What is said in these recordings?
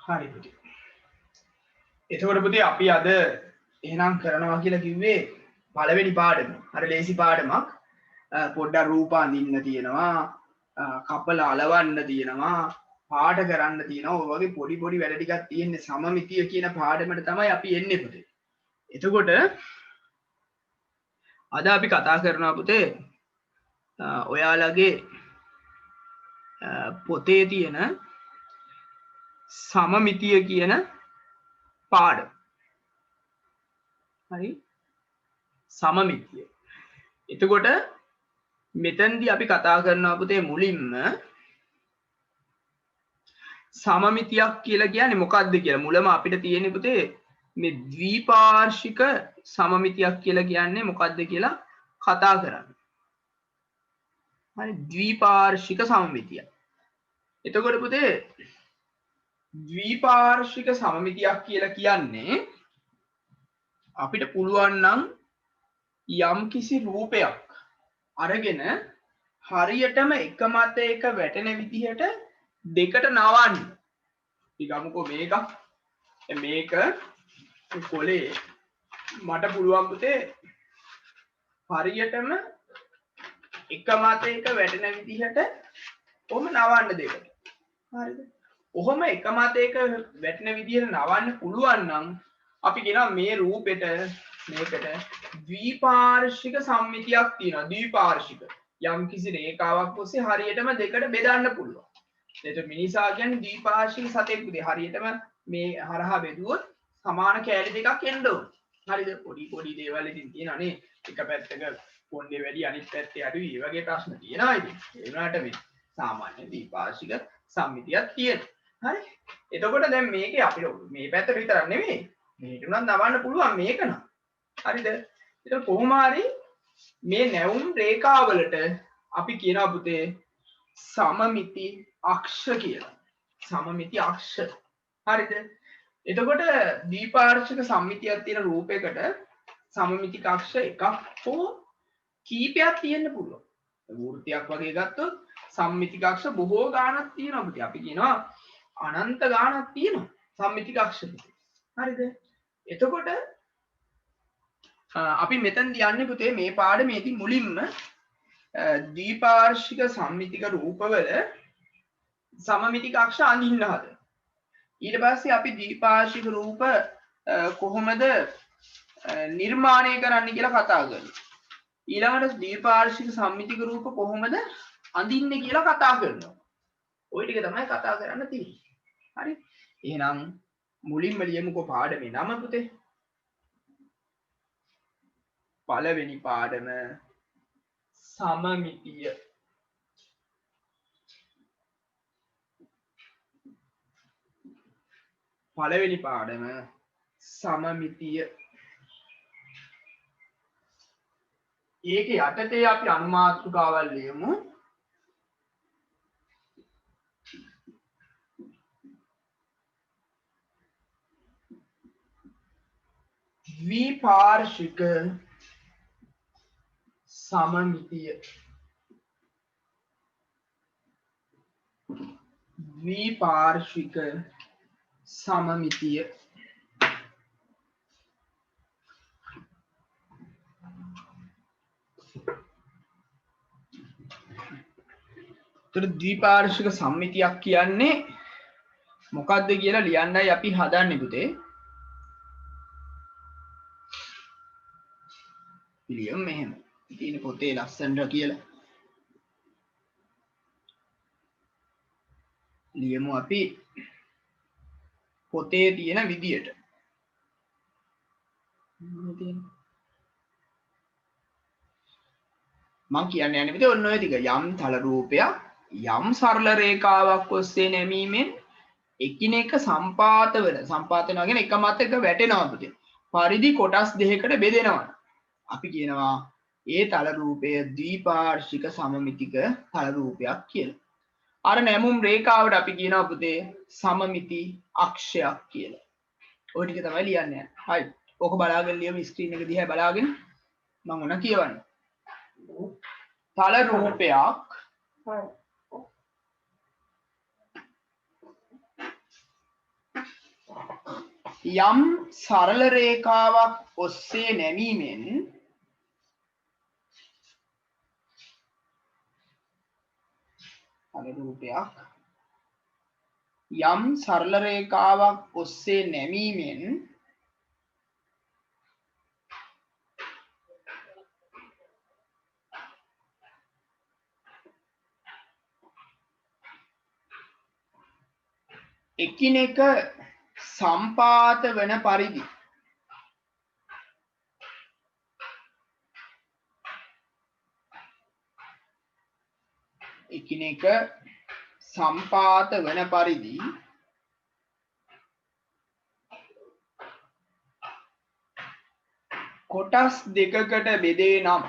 හරි පුතේ. එතකොට පුතේ අපි අද එහෙනම් කරනවා කියලා කිව්වේ පළවෙනි පාඩම. අර ලේසි පාඩමක්. පොඩ්ඩක් රූප අඳින්න තියෙනවා. කපල අලවන්න තියෙනවා. පාඩ කරන්න තියෙනවා. ඔය වගේ පොඩි පොඩි වැඩ ටිකක් තියෙන්නේ සමමිතිය කියන පාඩමට තමයි අපි එන්නේ පුතේ. එතකොට අද අපි කතා කරනවා පුතේ ඔයාලගේ පොතේ තියෙන සමමිතිය කියන පාඩම. හරි? සමමිතිය. එතකොට මෙතනදී අපි කතා කරනවා පුතේ මුලින්ම සමමිතියක් කියලා කියන්නේ මොකක්ද කියලා. මුලම අපිට තියෙන්නේ පුතේ මේ ද්විපාර්ශ්වික සමමිතියක් කියලා කියන්නේ මොකක්ද කියලා කතා කරන්න. හරි ද්විපාර්ශ්වික සමමිතිය. එතකොට පුතේ ද්විපාර්ශ්වික සමමිතියක් කියලා කියන්නේ අපිට පුළුවන් නම් යම් කිසි රූපයක් අරගෙන හරියටම එක මත එක වැටෙන විදිහට දෙකට නවන්න. ඊගමකෝ මේක කොලේ මට පුළුවන් පුතේ හරියටම එක මත එක වැටෙන විදිහට ඔහොම නවන්න දෙකට. හරිද? ඔහොම එක මත එක වැටෙන විදිහට නවන්න පුළුවන් නම් අපි කියනවා මේ රූපෙට මේකට ද්විපාර්ශ්වික සම්මිතියක් තියෙනවා. ද්විපාර්ශ්වික යම් කිසි රේඛාවක් ඔස්සේ හරියටම දෙකට බෙදන්න පුළුවන්. එතකොට මිනිසා කියන්නේ ද්විපාර්ශ්වික සතෙක් විදිහ. හරියටම මේ හරහා බෙදුවොත් සමාන කෑලි දෙකක් එන්න ඕන. හරිද? පොඩි දේවල් ඉතින් තියෙනවා නේ. එක පැත්තක පොණ්ඩේ වැඩි අනිත් පැත්තේ අඩුයි. මේ වගේ ප්‍රශ්න තියෙනවා ඉතින්. ඒ වුණාට මේ සාමාන්‍ය ද්විපාර්ශ්වික සම්මිතියක් තියෙනවා. හරි? එතකොට දැන් මේකේ අපිට මේ පැත්තට විතරක් නෙමෙයි. මේක උනත් නවන්න පුළුවන් මේක නම්. හරිද? ඒක කොහොම හරි මේ නැවුම් රේඛාවලට අපි කියනවා පුතේ සමමිති අක්ෂ කියලා. සමමිති අක්ෂ. හරිද? එතකොට ද්විපාර්ශ්වික සම්මිතියක් තියෙන රූපයකට සමමිති අක්ෂ එකක් හෝ කීපයක් තියෙන්න පුළුවන්. වෘත්තයක් වගේ ගත්තොත් සම්මිති අක්ෂ බොහෝ ගාණක් තියෙනවා පුතේ. අපි කියනවා අනන්ත ගාණක් තියෙනවා සම්මිති අක්ෂ පුතේ. හරිද? එතකොට අපි මෙතනදී යන්නේ පුතේ මේ පාඩමේදී මුලින්ම ද්විපාර්ශ්වික සම්මිතික රූපවල සමමිතික අක්ෂ අඳින්න හදනවා. ඊට පස්සේ අපි ද්විපාර්ශ්වික රූප කොහොමද නිර්මාණය කරන්න කියලා කතා කරනවා. ඊළඟට ද්විපාර්ශ්වික සම්මිතික රූප කොහොමද අඳින්නේ කියලා කතා කරනවා. ওই ටික තමයි කතා කරන්න තියෙන්නේ. හරි? එහෙනම් මුලින්ම ලියමුකෝ පාඩමේ නම පුතේ. පළවෙනි පාඩම සමමිතිය. පළවෙනි පාඩම සමමිතිය. ඒකේ යටතේ අපි අනුමාත්‍රිකාවල් ලියමු. ද්විපාර්ශ්වික සමමිතිය. ද්විපාර්ශ්වික සමමිතිය. ද්විපාර්ශ්වික සම්මිතියක් කියන්නේ මොකක්ද කියලා ලියන්නයි අපි හදන්නේ පුතේ. ලියමු මෙහෙම. තියෙන පොතේ ලස්සනට කියලා. ලියමු අපි පොතේ තියෙන විදියට. මම කියන්නේ යන්නේ පුතේ ඔන්න ඔය ටික. යම් තල රූපයක් යම් සරල රේඛාවක් ඔස්සේ නැමීමෙන් එකිනෙක සම්පාත වෙනවා කියන්නේ එක මත එක වැටෙනවා පුතේ. පරිදි කොටස් දෙකකට බෙදෙනවා. අපි කියනවා ඒ තල රූපය ද්විපාර්ශ්වික සමමිතික තල රූපයක් කියලා. අර නැමුම් රේඛාවට අපි කියනවා පුතේ සමමිති අක්ෂයක් කියලා. ඔය ටික තමයි ලියන්නේ. හරි. ඕක බලාගෙන ලියමු ස්ක්‍රීන් එක දිහා බලාගෙන. මම ඕන කියවන්න. තල රූපයක් යම් සරල රේඛාවක් ඔස්සේ නැමීමෙන් තල රූපයක් යම් සරල රේඛාවක් ඔස්සේ නැමීමෙන් එකිනෙක සම්පාත වන පරිදි එකිනෙක සම්පාත වන පරිදි කොටස් දෙකකට බෙදේ නම්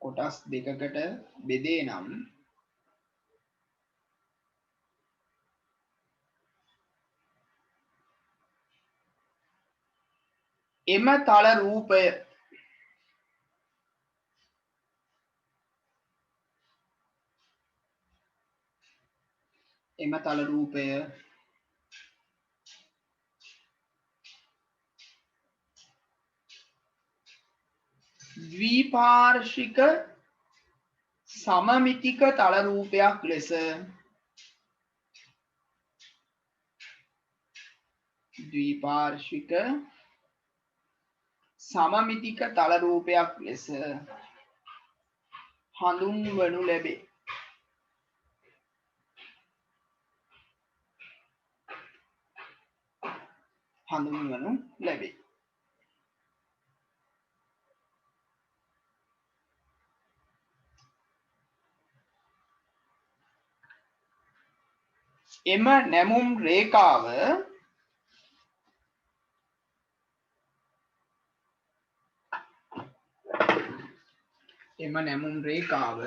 කොටස් දෙකකට බෙදේ නම් එම තල රූපය ද්විපාර්ශ්වික සමමිතික තල රූපයක් ලෙස ද්විපාර්ශ්වික සමමිතික තල රූපයක් ලෙස හඳුන්වනු ලැබේ. එම නැමුම් රේඛාව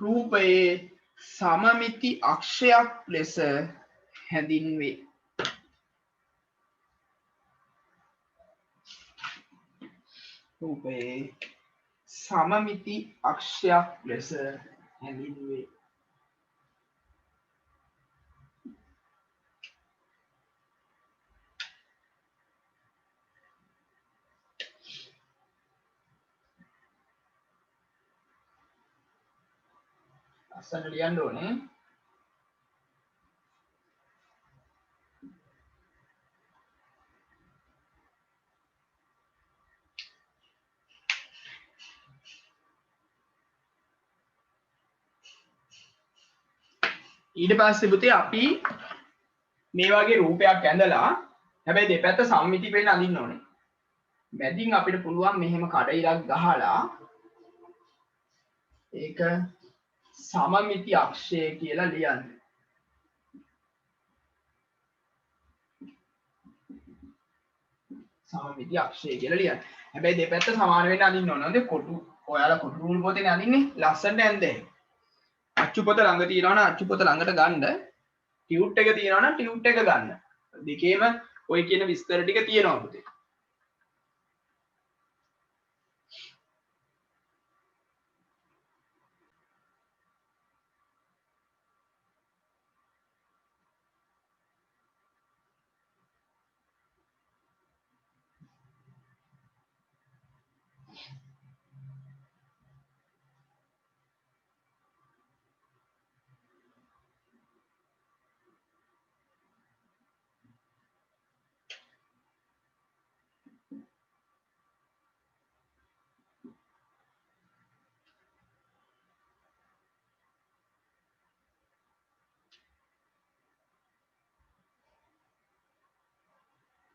රූපයේ සමමිති අක්ෂයක් ලෙස හැඳින්වේ. රූපයේ සමමිති අක්ෂයක් ලෙස හැඳින්වේ. අස්සන්න ලියන්න ඕනේ. ඊට පස්සේ පුතේ අපි මේ වගේ රූපයක් ඇඳලා හැබැයි දෙපැත්ත සම්මිති වෙන්න අඳින්න ඕනේ. මැදින් අපිට පුළුවන් මෙහෙම කඩයිලක් ගහලා ඒක සමමිති අක්ෂය කියලා ලියන්න. සමමිති අක්ෂය කියලා ලියන්න. හැබැයි දෙපැත්ත සමාන වෙන්න අඳින්න ඕනේ. හොඳ කොටු ඔයාලා කොටු රූල් පොතේනේ අඳින්නේ. ලස්සනට ඇඳේ. අච්චු පොත ළඟ තියනවා නම් අච්චු පොත ළඟට ගන්න. ටියුට් එක තියනවා නම් ටියුට් එක ගන්න. දෙකේම ඔය කියන විස්තර ටික තියෙනවා පුතේ.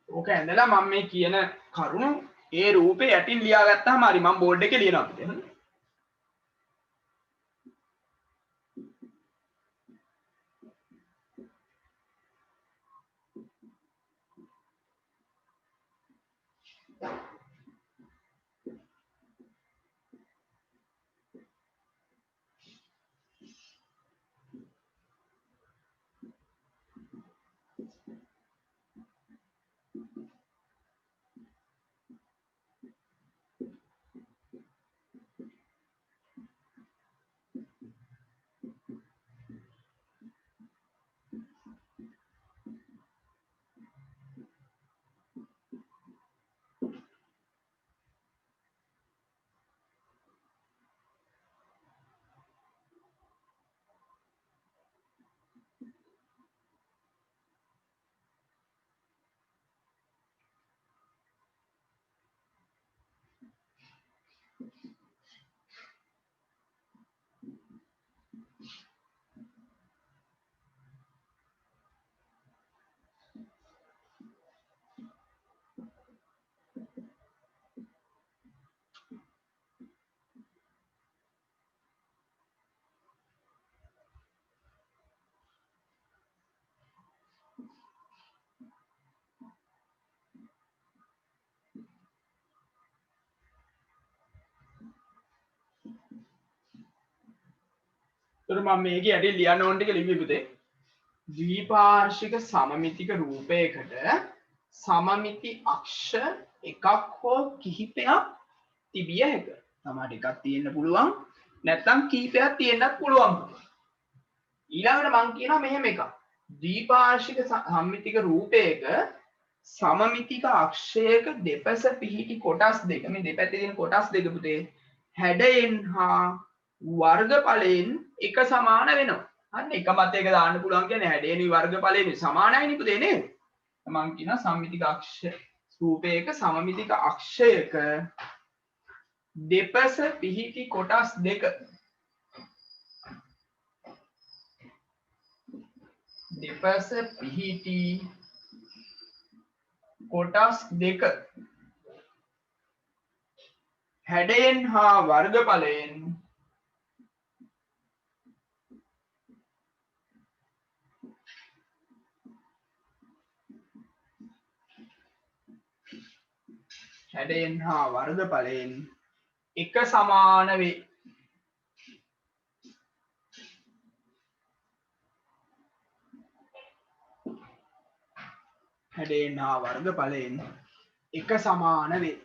ඕක ඇඳලා මම මේ කියන කරුණු ඒ රූපේ යටින් ලියාගත්තාම හරි මම බෝඩ් එකේ ලියනවා පුතේ. එතකොට මම මේකේ යටි ලියන්න ඕන ටික ලිව්වේ පුතේ. ද්විපාර්ශ්වික සමමිතික රූපයකට සමමිති අක්ෂ එකක් හෝ කිහිපයක් තිබිය හැකිය. සමහරට එකක් තියෙන්න පුළුවන් නැත්නම් කිහිපයක් තියෙන්නත් පුළුවන්. ඊළඟට මම කියනවා මෙහෙම එකක්. ද්විපාර්ශ්වික සමමිතික රූපයක සමමිතික අක්ෂයක දෙපස පිහිටි කොටස් දෙක මේ දෙපැත්තේ තියෙන කොටස් දෙක පුතේ හැඩයෙන් හා වර්ගඵලයෙන් එක සමාන වෙනවා. අන්න එක මතයක දාන්න පුළුවන් කියන්නේ හැඩේනි වර්ගඵලයෙන් සමානයිනේ පුතේ නේද? මම කියනවා සමමිතික අක්ෂ රූපයක සමමිතික අක්ෂයක දෙපස පිහිටි කොටස් දෙක දෙපස පිහිටි කොටස් දෙක හැඩයෙන් හා වර්ගඵලයෙන් හැඩයෙන් හා වර්ගඵලයෙන් එක සමාන වේ. හැඩයෙන් හා වර්ගඵලයෙන් එක සමාන වේ.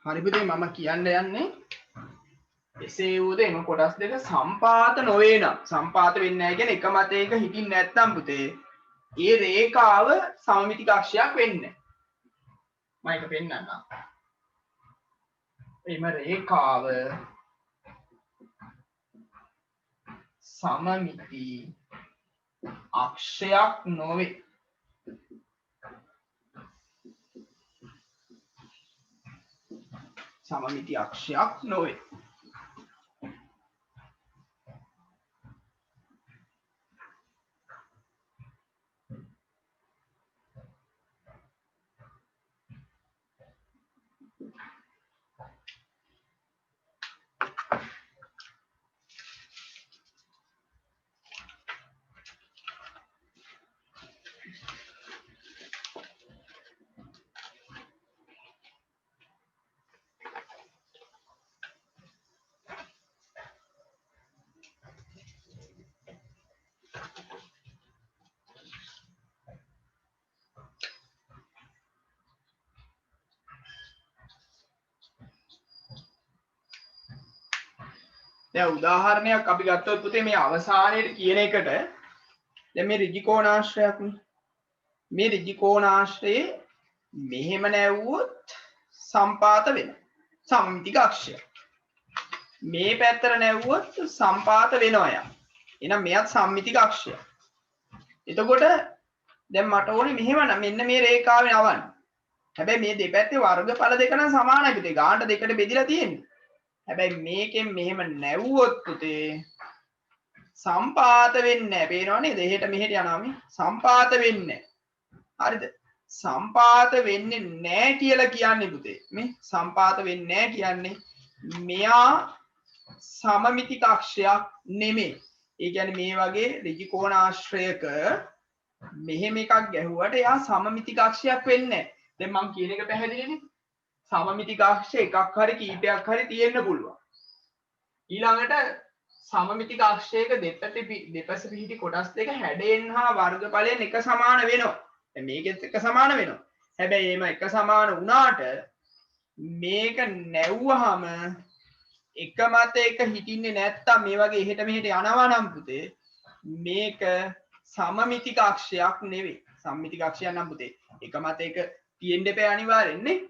හරි පුතේ මම කියන්න යන්නේ එසේ වූද එම කොටස් දෙක සම්පාත නොවේ නම් සම්පාත වෙන්නේ නැහැ කියන්නේ එක මතයක හිටින් නැත්නම් පුතේ ඒ රේඛාව සමමිතික අක්ෂයක් වෙන්නේ නැහැ. මම ඒක පෙන්නන්නම්. එම රේඛාව සමමිති අක්ෂයක් නොවේ. සමමිති අක්ෂයක් නොවේ. දැන් උදාහරණයක් අපි ගත්තොත් පුතේ මේ අවසානයේට කියන එකට දැන් මේ ඍජු කෝණාශ්‍රයක්නේ. මේ ඍජු කෝණාශ්‍රයේ මෙහෙම නැවුවොත් සම්පාත වෙනවා. සම්මිතික අක්ෂය. මේ පැත්තට නැවුවොත් සම්පාත වෙනවා යා. එහෙනම් මෙයත් සම්මිතික අක්ෂය. එතකොට දැන් මට ඕනේ මෙහෙම මෙන්න මේ රේඛාවේ නවන්න. හැබැයි මේ දෙපැත්තේ වර්ගඵල දෙක නම් සමානයි පුතේ. ගානට දෙකට බෙදිලා තියෙන්නේ. හැබැයි මේකෙන් මෙහෙම නැවුවොත් පුතේ සම්පාත වෙන්නේ නැහැ. පේනව නේද? එහෙට මෙහෙට යනවා මේ. සම්පාත වෙන්නේ නැහැ. හරිද? සම්පාත වෙන්නේ නැහැ කියලා කියන්නේ පුතේ. මේ සම්පාත වෙන්නේ නැහැ කියන්නේ මෙයා සමමිතික අක්ෂයක් නෙමෙයි. ඒ කියන්නේ මේ වගේ ඍජු කෝණාශ්‍රයක මෙහෙම එකක් ගැහුවට එයා සමමිතික අක්ෂයක් වෙන්නේ නැහැ. දැන් මම කියන එක පැහැදිලිනේ. සමමිතික අක්ෂ එකක් හරි කීපයක් හරි තියෙන්න පුළුවන්. ඊළඟට සමමිතික අක්ෂයක දෙපස පිහිටි කොටස් දෙක හැඩයෙන් හා වර්ගඵලයෙන් එක සමාන වෙනවා. දැන් මේකෙත් එක සමාන වෙනවා. හැබැයි එහෙම එක සමාන වුණාට මේක නැවුවහම එක මත එක හිටින්නේ නැත්තම් මේ වගේ එහෙට මෙහෙට යනවා නම් පුතේ මේක සමමිතික අක්ෂයක් නෙවෙයි. සම්මිතික අක්ෂයක් නම් පුතේ එක මත එක තියෙන්න එපා අනිවාර්යෙන් නේ.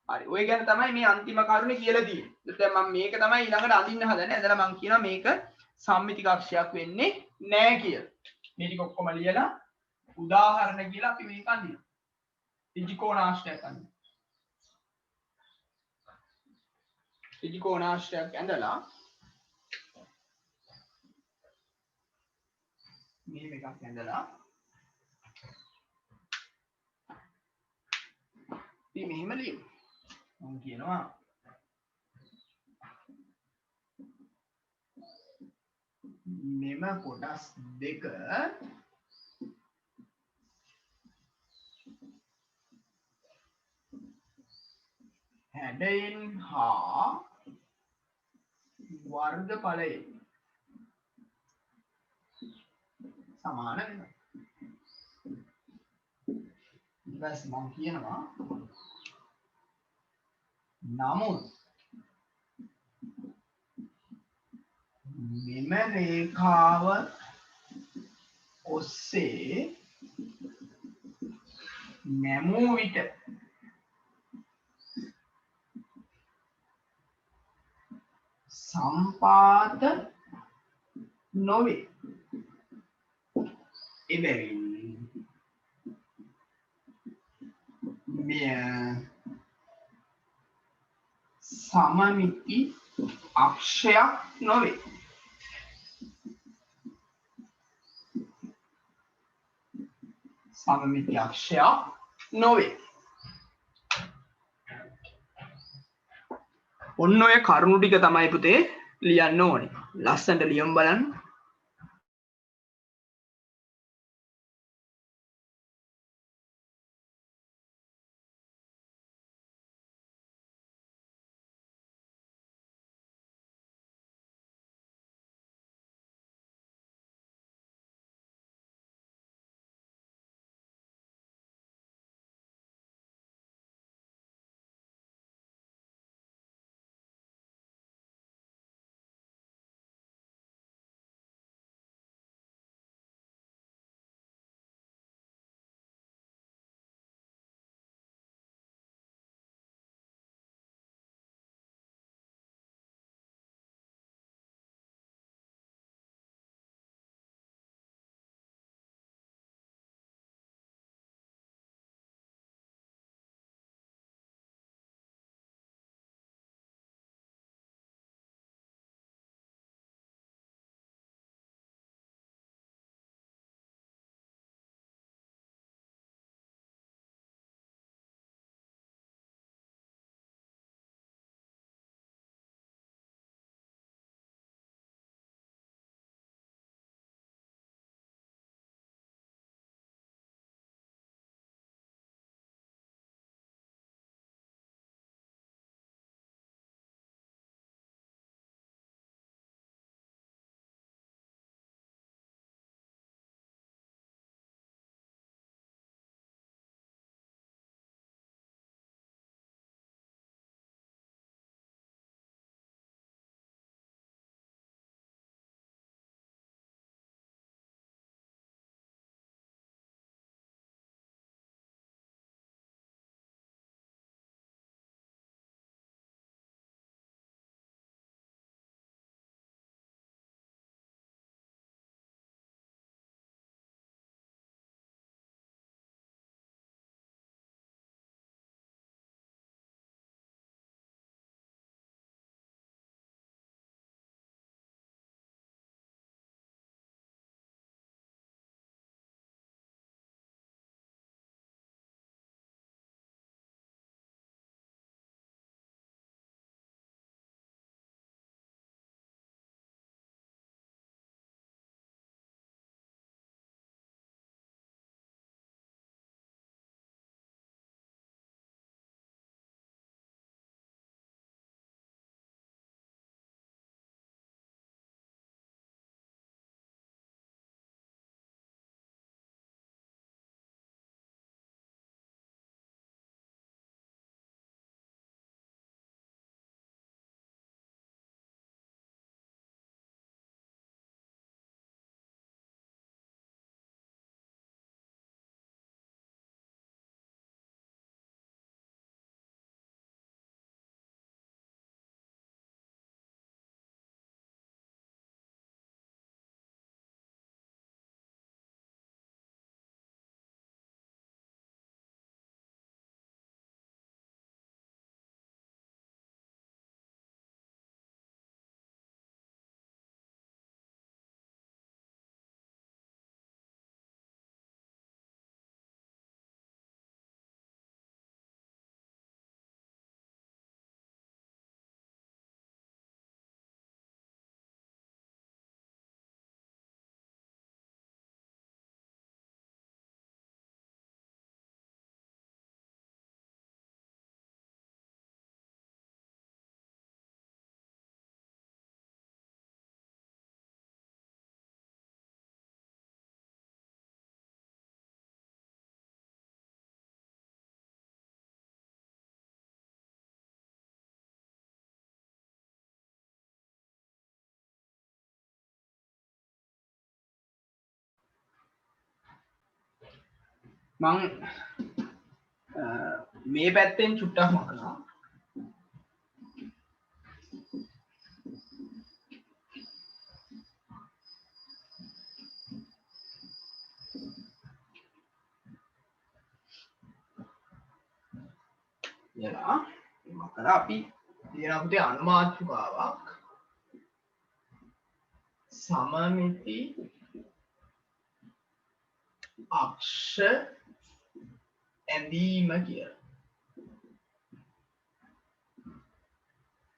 හරි. ඔය ගැන තමයි මේ අන්තිම කරුණේ කියලා තියෙන්නේ. දැන් මම මේක තමයි ඊළඟට අඳින්න හදන්නේ. ඇදලා මම කියනවා මේක සම්මිතික අක්ෂයක් වෙන්නේ නැහැ කියලා. මේ ටික ඔක්කොම ලියලා උදාහරණ කියලා අපි මේක අඳිනවා. ඍජු කෝණාශ්‍රයක් අඳිනවා. ඍජු කෝණාශ්‍රයක් ඇඳලා මෙහෙම එකක් ඇඳලා අපි මෙහෙම ලියමු. මම කියනවා මෙම කොටස් දෙක හැඩයෙන් හා වර්ගඵලයෙන් සමාන වෙනවා. ඊට පස්සේ මම කියනවා නමුත් මෙම රේඛාව ඔස්සේ නැමූ විට සම්පාත නොවේ. එබැවින් මෙය සමමිති අක්ෂයක් නොවේ. සමමිති අක්ෂයක් නොවේ. ඔන්න ඔය කරුණු ටික තමයි පුතේ ලියන්න ඕනේ. ලස්සනට ලියමු බලන්න. මං මේ පැත්තෙන් චුට්ටක් මකනවා යලා මකලා අපි තියෙනවා පුතේ අනුමාත්‍රිකාවක් සමමිති අක්ෂ ඇඳීම කියලා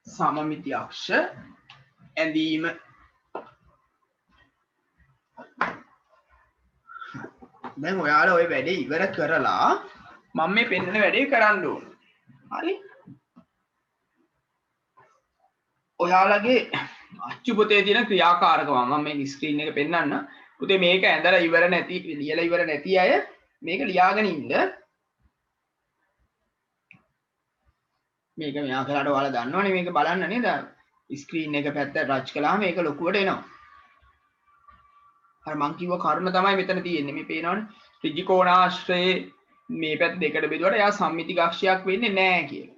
සමමිති අක්ෂ ඇඳීම දැන් ඔයාලා ওই වැඩේ ඉවර කරලා මම මේ පෙන්නන වැඩේ කරන්න ඕන. හරි? ඔයාලගේ අච්චු පොතේ තියෙන ක්‍රියාකාරකම මම මේ ස්ක්‍රීන් එක පෙන්නන්න. පුතේ මේක ඇඳලා ඉවර නැති ලියලා ඉවර නැති අය මේක ලියාගෙන ඉන්න. මේක මෙයා කරාට ඔයාලා දන්නවනේ මේක බලන්න නේද? ස්ක්‍රීන් එක පැත්ත ටච් කළාම මේක ලොකුවට එනවා. අර මං කිව්ව කර්ම තමයි මෙතන තියෙන්නේ. මේ පේනවනේ ත්‍රිජිකෝණාශ්‍රයේ මේ පැත්ත දෙකට බෙදුවට එයා සම්මිතික අක්ෂයක් වෙන්නේ නැහැ කියලා.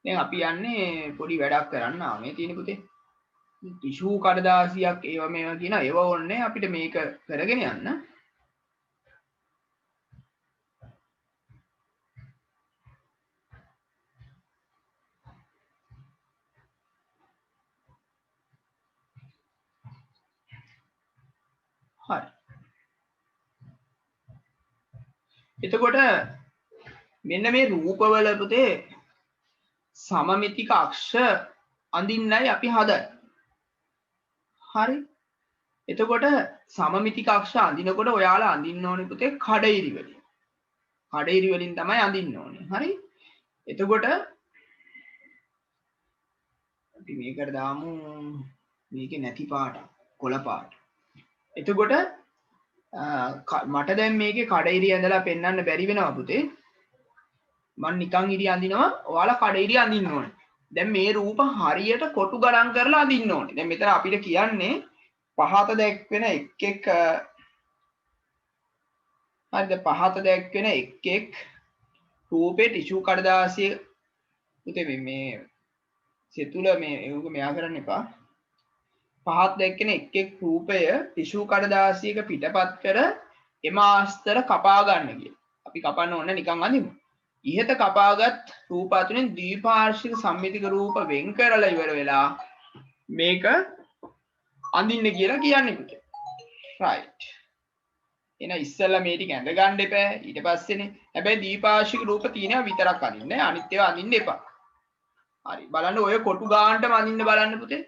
දැන් අපි යන්නේ පොඩි වැඩක් කරන්න ආවේ තියෙන පුතේ. ටිෂු කඩදාසියක් ඒව මේවා කියන ඒව ඕනේ අපිට මේක කරගෙන යන්න. හරි. එතකොට මෙන්න මේ රූපවල පුතේ සමමිතික අක්ෂ අඳින්නයි අපි හදන්නේ. හරි. එතකොට සමමිතික අක්ෂ අඳිනකොට ඔයාලා අඳින්න ඕනේ පුතේ කඩිරි වලින්. කඩිරි වලින් තමයි අඳින්න ඕනේ. හරි. එතකොට අපි මේකට දාමු මේකේ නැති පාට කොළ පාට. එතකොට මට දැන් මේකේ කඩිරි ඇඳලා පෙන්වන්න බැරි වෙනවා පුතේ. මම නිකන් ඉරි අඳිනවා ඔයාලා කඩිරි අඳින්න ඕනේ. දැන් මේ රූප හරියට කොටු ගණන් කරලා අඳින්න ඕනේ. දැන් මෙතන අපිට කියන්නේ පහත දැක්වෙන එක් එක් හරිද පහත දැක්වෙන එක් එක් රූපේ ටිෂු කඩදාසිය පුතේ මේ සෙතුල මේ ඒක මෙයා කරන්න එපා. පහත් දැක්කෙන එක් එක් රූපය ටිෂු කඩදාසියක පිටපත් කර එම ආස්තර කපා ගන්න කියලා. අපි කපන්න ඕනේ නිකන් අඳිමු. ඉහත කපාගත් රූප අතරින් ද්විපාර්ශ්වික සම්මිතික රූප වෙන් කරලා ඉවර වෙලා මේක අඳින්න කියලා කියන්නේ පුතේ. right. එන ඉස්සෙල්ලා මේ ටික ඇඳ ගන්න එපා. ඊට පස්සේනේ. හැබැයි ද්විපාර්ශ්වික රූප තියෙනවා විතරක් අඳින්න. අනිත් ඒවා අඳින්න එපා. හරි. බලන්න ඔය කොටු ගානටම අඳින්න බලන්න පුතේ.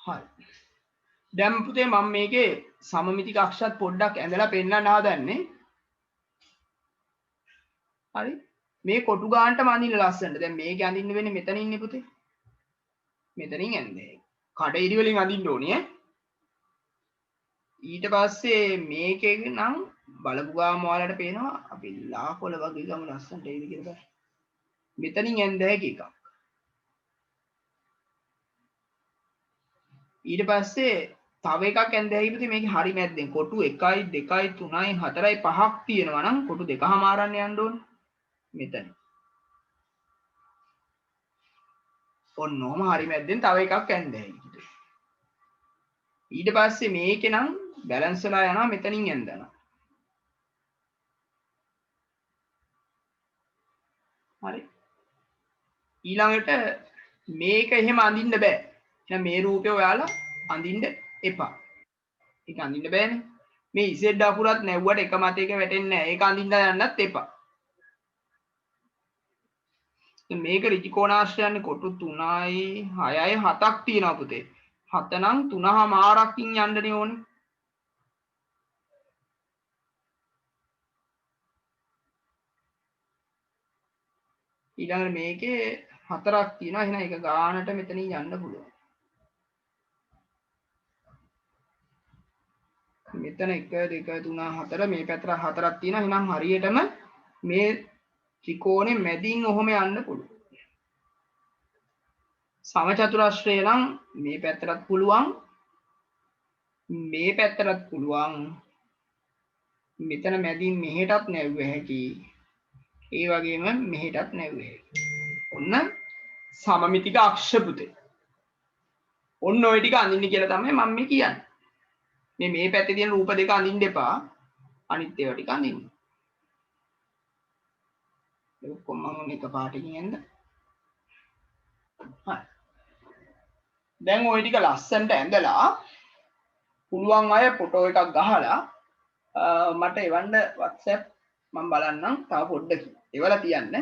හරි. දැන් පුතේ මම මේකේ සමමිතික අක්ෂත් පොඩ්ඩක් ඇඳලා පෙන්නන්න හදන්නේ. හරි. මේ කොටු ගානටම අඳින්න ලස්සනට. දැන් මේක අඳින්න වෙන්නේ මෙතන ඉන්නේ පුතේ. මෙතනින් ඇඳේ. කඩ වලින් අඳින්න ඕනේ ඈ. ඊට පස්සේ මේකේ නම් බලපු ගාම ඔයාලට පේනවා අපි ලාකොල වගේ ගම ලස්සනට එයිද කියලා බලන්න. මෙතනින් ඇඳ හැකි එකක්. ඊට පස්සේ තව එකක් ඇඳ හැකි පුතේ මේකේ හරි මැද්දෙන් කොටු 1 2 3 4 5ක් තියෙනවා නම් කොටු දෙකම ආරන්න යන්න ඕනේ. මෙතන. ඔන්නෝම හරි මැද්දෙන් තව එකක් ඇඳ හැකි. ඊට පස්සේ මේකේ නම් බැලන්ස් වෙලා යනවා මෙතනින් ඇඳනවා. හරි. ඊළඟට මේක එහෙම අඳින්න බෑ. එහෙනම් මේ රූපේ ඔයාලා අඳින්න එපා. ඒක අඳින්න බෑනේ. මේ Z අකුරත් නැව්වට එක මතයක වැටෙන්නේ නැහැ. ඒක අඳින්න යන්නත් එපා. මේක ඍජු කෝණාශ්‍රයන්නේ කොටු 3යි 6යි 7ක් තියෙනවා පුතේ. 7 නම් 3මාරකින් යන්නනේ ඕනේ. ඊළඟට මේකේ 4ක් තියෙනවා. එහෙනම් ඒක ගානට මෙතනින් යන්න පුළුවන්. මෙතන 1 2 3 4 මේ පැත්තට 4ක් තියෙනවා. එහෙනම් හරියටම මේ ත්‍රිකෝණේ මැදින් ඔහොම යන්න පුළුවන්. සමචතුරස්‍රය නම් මේ පැත්තටත් පුළුවන්. මේ පැත්තටත් පුළුවන්. මෙතන මැදින් මෙහෙටත් නැව්ව හැකි. ඒ වගේම මෙහෙටත් නැව්ව හැකි. ඔන්න සමමිතික අක්ෂ පුතේ. ඔන්න ඔය ටික අඳින්න කියලා තමයි මම මේ කියන්නේ. මේ පැත්තේ තියෙන රූප දෙක අඳින්න එපා. අනිත් ඒවා ටික අඳින්න. ඒක කොහොම මම එක පාටකින් ඇඳ. හරි. දැන් ওই ටික ලස්සනට ඇඳලා පුළුවන් අය ෆොටෝ එකක් ගහලා මට එවන්න WhatsApp මම බලන්නම් තව පොඩ්ඩකින්. එවලා තියන්න.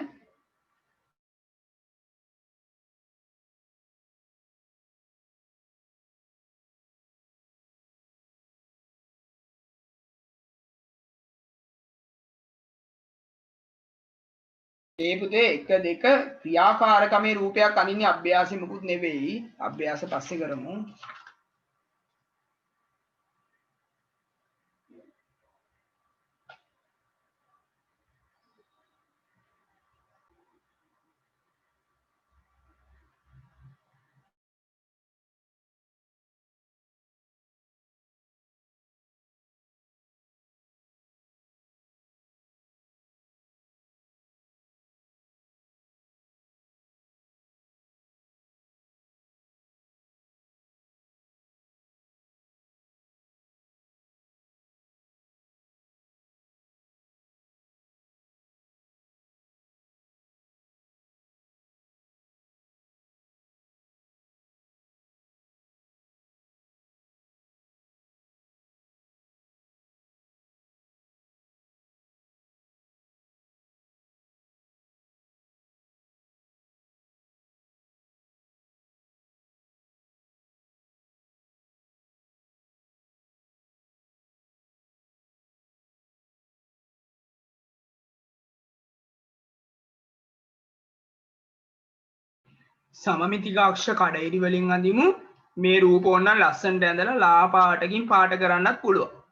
ඒ පුතේ 1 2 ක්‍රියාකාරකමේ රූපයක් අනින්නේ අභ්‍යාසෙ මුකුත් නෙවෙයි. අභ්‍යාස පස්සේ කරමු. සමමිතික අක්ෂ කඩයිරි වලින් අඳිමු. මේ රූප ඕනනම් ලස්සනට ඇඳලා ලා පාටකින් පාට කරන්නත් පුළුවන්.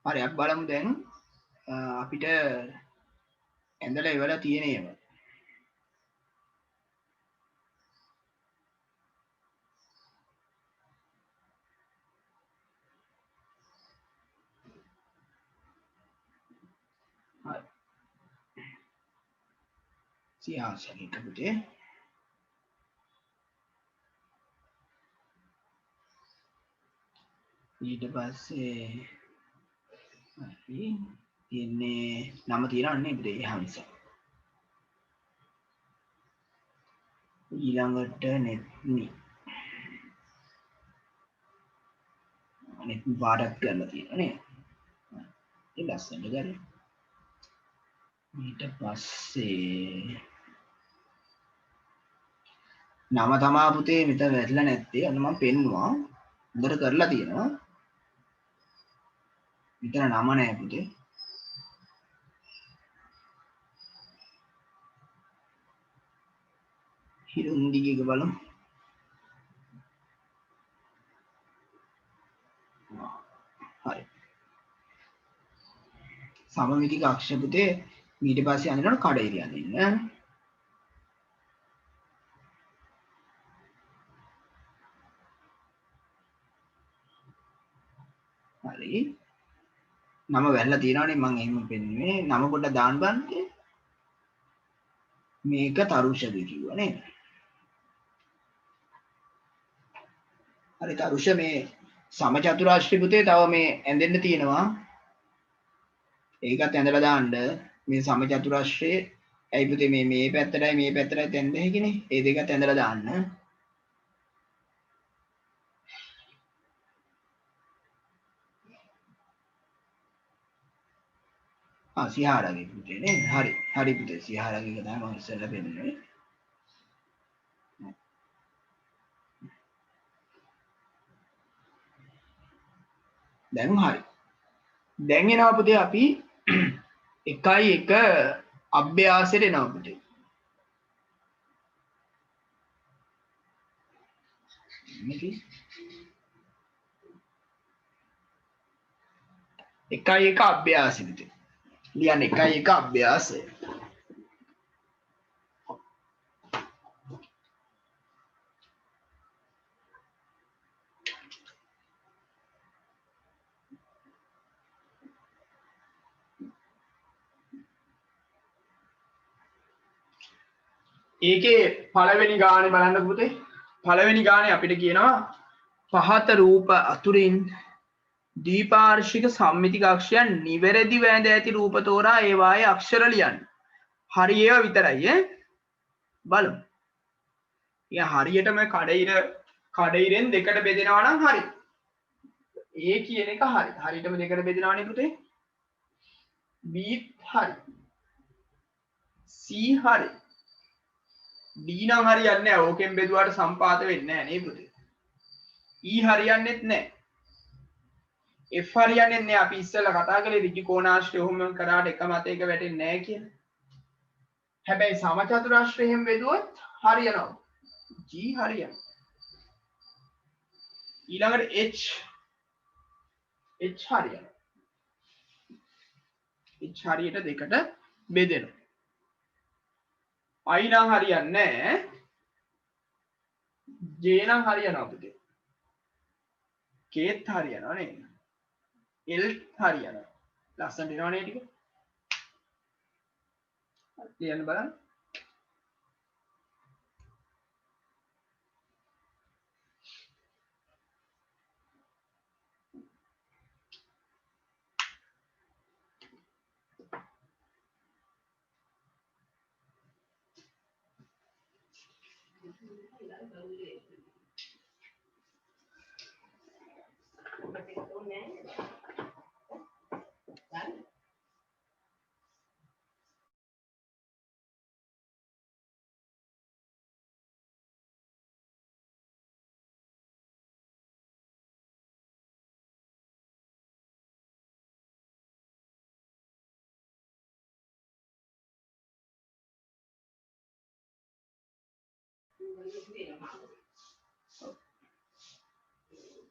හරි අපි බලමු දැන් අපිට ඇඳලා ඉවර තියෙන ඒවා. හරි. සියාසනික පුතේ. ඊට පස්සේ හරි තියෙන්නේ නම තියනන්නේ පුතේ හංස. ඊළඟට නෙත්නි. අනිත් පාඩක් කරලා තියෙනවා නේ. ඒ ලස්සනට ගන්න. ඊට පස්සේ නම තමා පුතේ මෙතන වැටලා නැත්තේ. අන්න මම පෙන්නුවා. හොඳට කරලා තියෙනවා. මෙතන නම නැහැ පුතේ. හිරුන්දිගේ බලමු. හරි. සමමිතික අක්ෂර පුතේ ඊට පස්සේ අඳිනවනේ කඩේරිය අඳින්න. හරි. නම වැල්ලා තියෙනවනේ මම එහෙම පෙන්නුවේ. නම පොඩ්ඩක් දාන්න බලන්න. මේක තරුෂද කිව්වා නේද? හරි තරුෂ මේ සමචතුරාශ්‍රී පුතේ තව මේ ඇඳෙන්න තියෙනවා. ඒකත් ඇඳලා දාන්න. මේ සමචතුරාශ්‍රයේ ඇයි පුතේ මේ පැත්තටයි මේ පැත්තටයි ඇඳෙන්න හැකිනේ. ඒ දෙකත් ඇඳලා දාන්න. සිහාරගේ පුතේ නේ. හරි. හරි පුතේ සිහාරගේ තමයි මම ඉස්සෙල්ලා පෙන්නන්නේ. දැන් හරි. දැන් එනවා පුතේ අපි 1 අභ්‍යාසයට එනවා පුතේ. මේක 1 අභ්‍යාසෙ පුතේ. ලියන්න 1 අභ්‍යාසය. ඒකේ පළවෙනි ගානේ බලන්න පුතේ. පළවෙනි ගානේ අපිට කියනවා පහත රූප අතුරින් දීපාර්ශික සම්මිතික අක්ෂරයන් නිවැරදිව ඇඳ ඇති රූප තෝරා ඒවායේ අක්ෂර ලියන්න. හරි ඒවා විතරයි ඈ. බලමු. යා හරියටම කඩිරෙන් දෙකට බෙදෙනවා නම් හරි. A කියන එක හරි. හරියටම දෙකට බෙදෙනවානේ පුතේ. B හරි. C හරි. D නම් හරියන්නේ නැහැ. ඕකෙන් බෙදුවාට සම්පාත වෙන්නේ නැහැ නේ පුතේ. E හරියන්නේත් නැහැ. F හරියන්නේ නැහැ. අපි ඉස්සෙල්ලා කතා කළේ ඍජු කෝණාශ්‍රය ඔහොම කරාට එක මතයක වැටෙන්නේ නැහැ කියලා. හැබැයි සමචතුරාශ්‍රයෙන් බෙදුවොත් හරියනවා. G හරියනවා. ඊළඟට H හරියනවා. H හරියට දෙකට බෙදෙනවා. I නම් හරියන්නේ නැහැ. J නම් හරියනවා පුතේ. K හරියනවා නේද? L හරියනවා. ලස්සනට එනවනේ ටික. ලියන්න බලන්න.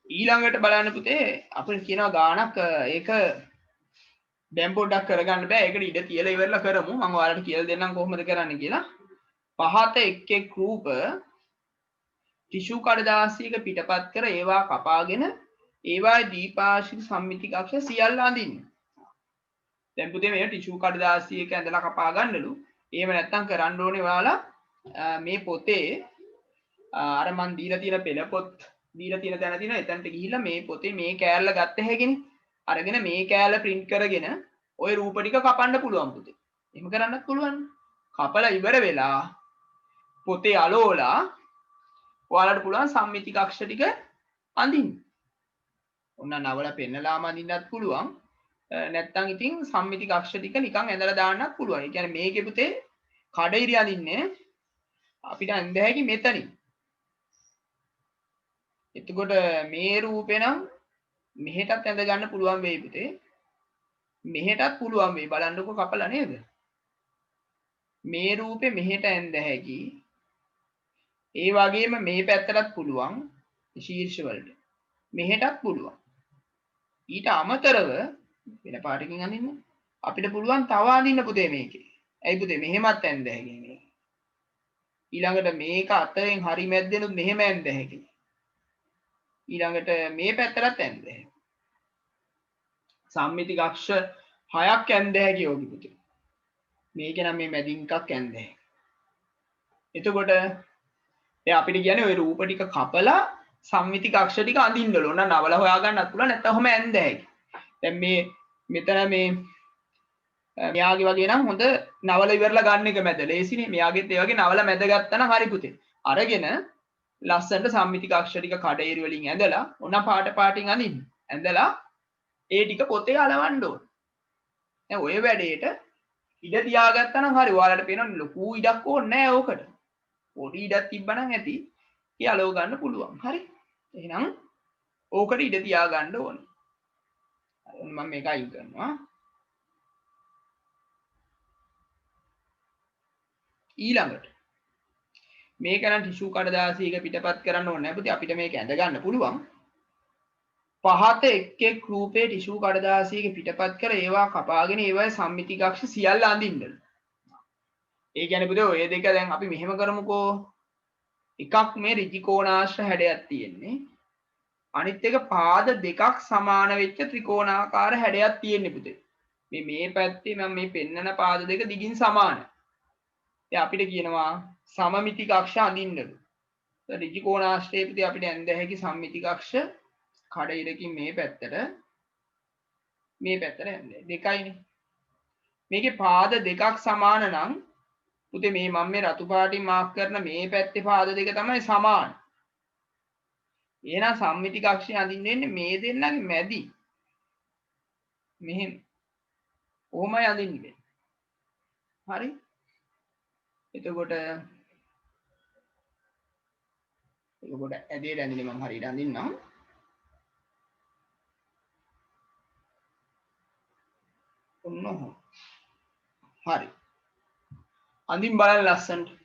ඊළඟට බලන්න පුතේ අපිට කියනවා ගානක් ඒක දැන් පොඩ්ඩක් කරගන්න බෑ. ඒකට ඉඩ තියලා ඉවරලා කරමු. මම ඔයාලට කියලා දෙන්නම් කොහොමද කරන්න කියලා. පහත එක් එක් රූප ටිෂු කඩදාසියක පිටපත් කර ඒවා කපාගෙන ඒවායේ දීපාර්ශ්වික සම්මිතික අක්ෂ සියල්ල අඳින්න. දැන් පුතේ මේ ටිෂු කඩදාසියක ඇඳලා කපා ගන්නලු. එහෙම නැත්නම් කරන්න ඕනේ ඔයාලා මේ පොතේ අර මන් දීලා තියෙන පෙළ පොත් දීලා තියෙන තැන තියෙන එතනට ගිහිල්ලා මේ පොතේ මේ කෑල්ල ගත්ත හැකිනේ. අරගෙන මේ කෑල්ල print කරගෙන ওই රූප ටික කපන්න පුළුවන් පුතේ. එහෙම කරන්නත් පුළුවන්. කපලා ඉවර වෙලා පොතේ අලෝලා ඔයාලට පුළුවන් සම්මිතික අක්ෂ ටික අඳින්න. ඔන්න නවල පෙන්නලාම අඳින්නත් පුළුවන්. නැත්තම් ඉතින් සම්මිතික අක්ෂ ටික නිකන් ඇඳලා දාන්නත් පුළුවන්. ඒ කියන්නේ මේකේ පුතේ කඩිරි අඳින්නේ අපිට අඳ හැකි මෙතනින්. එතකොට මේ රූපේ නම් මෙහෙටත් ඇඳ ගන්න පුළුවන් වෙයි පුතේ. මෙහෙටත් පුළුවන් වෙයි. බලන්නකො කපලා නේද? මේ රූපේ මෙහෙට ඇඳ හැකි. ඒ වගේම මේ පැත්තටත් පුළුවන් ශීර්ෂ වලට. මෙහෙටත් පුළුවන්. ඊට අමතරව වෙන පාටකින් අඳින්න අපිට පුළුවන් තව අඳින්න පුතේ මේකේ. ඇයි පුතේ මෙහෙමත් ඇඳ හැකි මේ. ඊළඟට මේක අතෙන් හරි මැද්දෙනුත් මෙහෙම ඇඳ හැකි. ඊළඟට මේ පැත්තටත් ඇඳ හැකි. සම්මිතික අක්ෂ 6ක් ඇඳ හැකි යෝගි පුතේ. මේක නම් මේ මැදින් එකක් ඇඳ හැකි. එතකොට අපිට කියන්නේ ওই රූප ටික කපලා සම්මිතික අක්ෂ ටික අඳින්නලු. ඕන නවල හොයාගන්නත් පුළුවන් නැත්නම් ඔහම ඇඳ හැකි. දැන් මේ මෙතන මේ මෙයාගේ වගේ නම් හොඳ නවල ඉවරලා ගන්න එක මැද ලේසිනේ. මෙයාගෙත් ඒ වගේ නවල මැද ගත්තා නම් හරි පුතේ. අරගෙන ලස්සනට සම්මිතික අක්ෂ ටික කඩේරි වලින් ඇඳලා ඕන පාට පාටින් අඳින්න. ඇඳලා ඒ ටික පොතේ අලවන්න ඕන. දැන් ඔය වැඩේට ඉඩ තියාගත්තා නම් හරි. ඔයාලට පේනවා ලොකු ඉඩක් ඕනේ නැහැ ඕකට. පොඩි ඉඩක් තිබ්බනම් ඇති. ඒ අලව ගන්න පුළුවන්. හරි. එහෙනම් ඕකට ඉඩ තියා ගන්න ඕනේ. මම මේක අයින් කරනවා. ඊළඟට මේක නම් ටිෂු කඩදාසියක පිටපත් කරන්න ඕනේ නැහැ පුතේ. අපිට මේක ඇඳ ගන්න පුළුවන්. පහත එක් එක් රූපේ ටිෂු කඩදාසියක පිටපත් කර ඒවා කපාගෙන ඒවායේ සම්මිතික අක්ෂ සියල්ල අඳින්න. ඒ කියන්නේ පුතේ ඔය දෙක දැන් අපි මෙහෙම කරමුකෝ. එකක් මේ ඍජුකෝණාශ්‍ර හැඩයක් තියෙන්නේ. අනිත් එක පාද දෙකක් සමාන වෙච්ච ත්‍රිකෝණාකාර හැඩයක් තියෙන්නේ පුතේ. මේ පැත්තේ මම මේ පෙන්නන පාද දෙක දිගින් සමානයි. ඉතින් අපිට කියනවා සමමිතික අක්ෂ අඳින්නලු. ඍජුකෝණාශ්‍රයේ පුතේ අපිට ඇඳ හැකි සම්මිතික අක්ෂ කඩිරකින් මේ පැත්තට ඇඳ දෙකයිනේ. මේකේ පාද දෙකක් සමාන නම් පුතේ මේ මම මේ රතු පාටින් මාක් කරන මේ පැත්තේ පාද දෙක තමයි සමාන. එහෙනම් සම්මිතික අක්ෂය අඳින්න වෙන්නේ මේ දෙන්නගේ මැදි. මෙහෙම. කොහොමයි අඳින්නේ? හරි. එතකොට ඇදේ ඇඳින්නේ මම හරියට අඳින්නම්. ඔන්න හරි. අඳින් බලන්න ලස්සනට.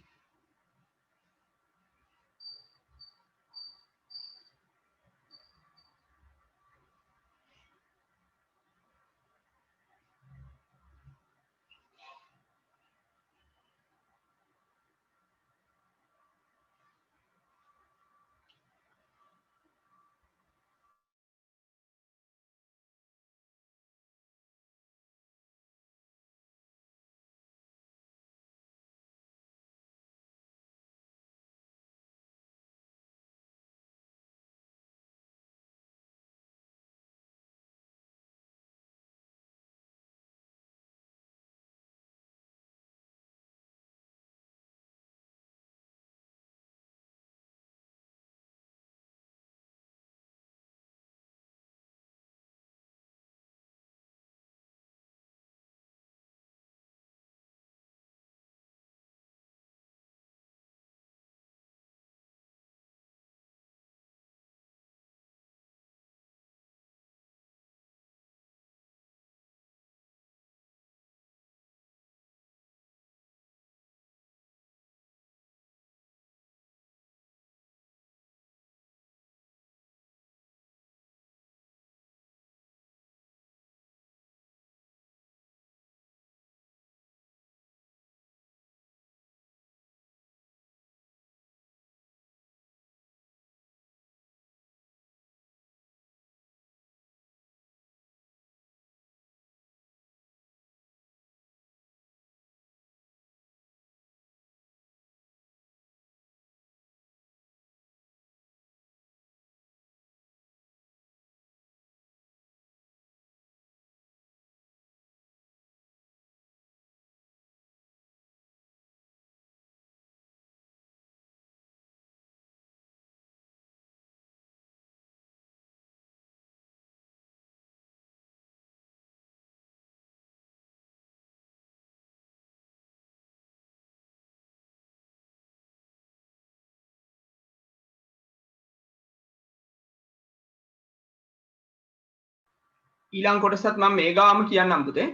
ඊළඟ කොටසත් මම මේ ගාම කියන්නම් පුතේ.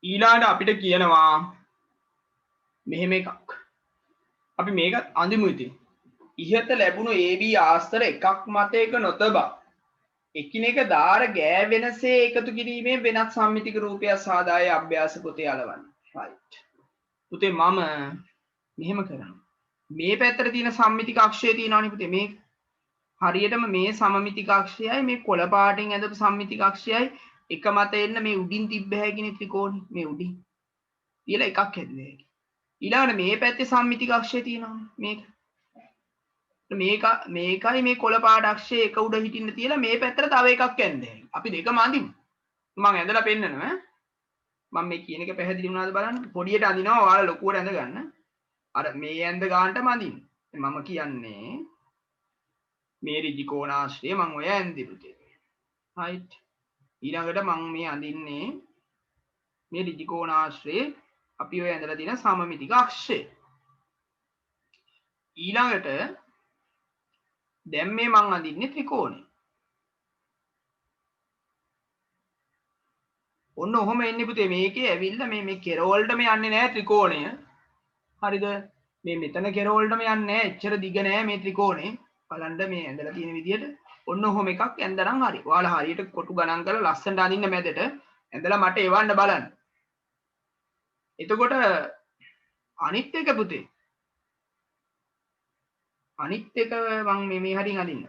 ඊළඟට අපිට කියනවා මෙහෙම එකක්. අපි මේක අඳිමු ඉතින්. ඉහත ලැබුණු AB ආස්තර එකක් මත එක නොතබා එකිනෙක දාර ගෑවෙනසේ එකතු කිරීමේ වෙනත් සම්මිතික රූපයක් සාදාය අභ්‍යාස පොතේ අලවන්න. right. පුතේ මම මෙහෙම කරනවා. මේ පැත්තට තියෙන සම්මිතික අක්ෂය තියෙනවනේ පුතේ මේ හරියටම මේ සමමිතික අක්ෂයයි මේ කොළ පාටින් ඇඳපු සම්මිතික අක්ෂයයි එක මත එන්න මේ උඩින් තිබ්බ හැකිනේ ත්‍රිකෝණي මේ උඩින් කියලා එකක් හැදුවේ හැකි. ඊළඟට මේ පැත්තේ සම්මිතික අක්ෂය තියෙනවනේ මේක මේකයි මේ කොළ පාට අක්ෂය එක උඩ හිටින්න තියලා මේ පැත්තට තව එකක් ඇඳේ. අපි දෙකම අඳිමු. මම ඇඳලා පෙන්නනවා. මම මේ කියන එක පැහැදිලි වුණාද බලන්න. පොඩියට අඳිනවා ඔයාලා ලොකුවට ඇඳ ගන්න. අර මේ ඇඳ ගන්නටම අඳින්න. මම කියන්නේ මේ ඍජු කෝණාශ්‍රය මම ඔය ඇඳි පුතේ. right. ඊළඟට මම මේ අඳින්නේ මේ ඍජු කෝණාශ්‍රයේ අපි ඔය ඇඳලා තියෙන සමමිතික අක්ෂය. ඊළඟට දැන් මේ මං අඳින්නේ ත්‍රිකෝණය. ඔන්න ඔහොම එන්නේ පුතේ මේකේ ඇවිල්ලා මේ කෙරවලටම යන්නේ නැහැ ත්‍රිකෝණය. හරිද? මේ මෙතන කෙරවලටම යන්නේ නැහැ. එච්චර දිග නැහැ මේ ත්‍රිකෝණය. බලන්න මේ ඇඳලා තියෙන විදිහට ඔන්න ඔහොම එකක් ඇඳනනම් හරි. ඔයාලා හරියට කොටු ගණන් කරලා ලස්සනට අඳින්න මැදට ඇඳලා මට එවන්න බලන්න. එතකොට අනිත් එක පුතේ අනිත් එක මම මේ හරින් අදින්න.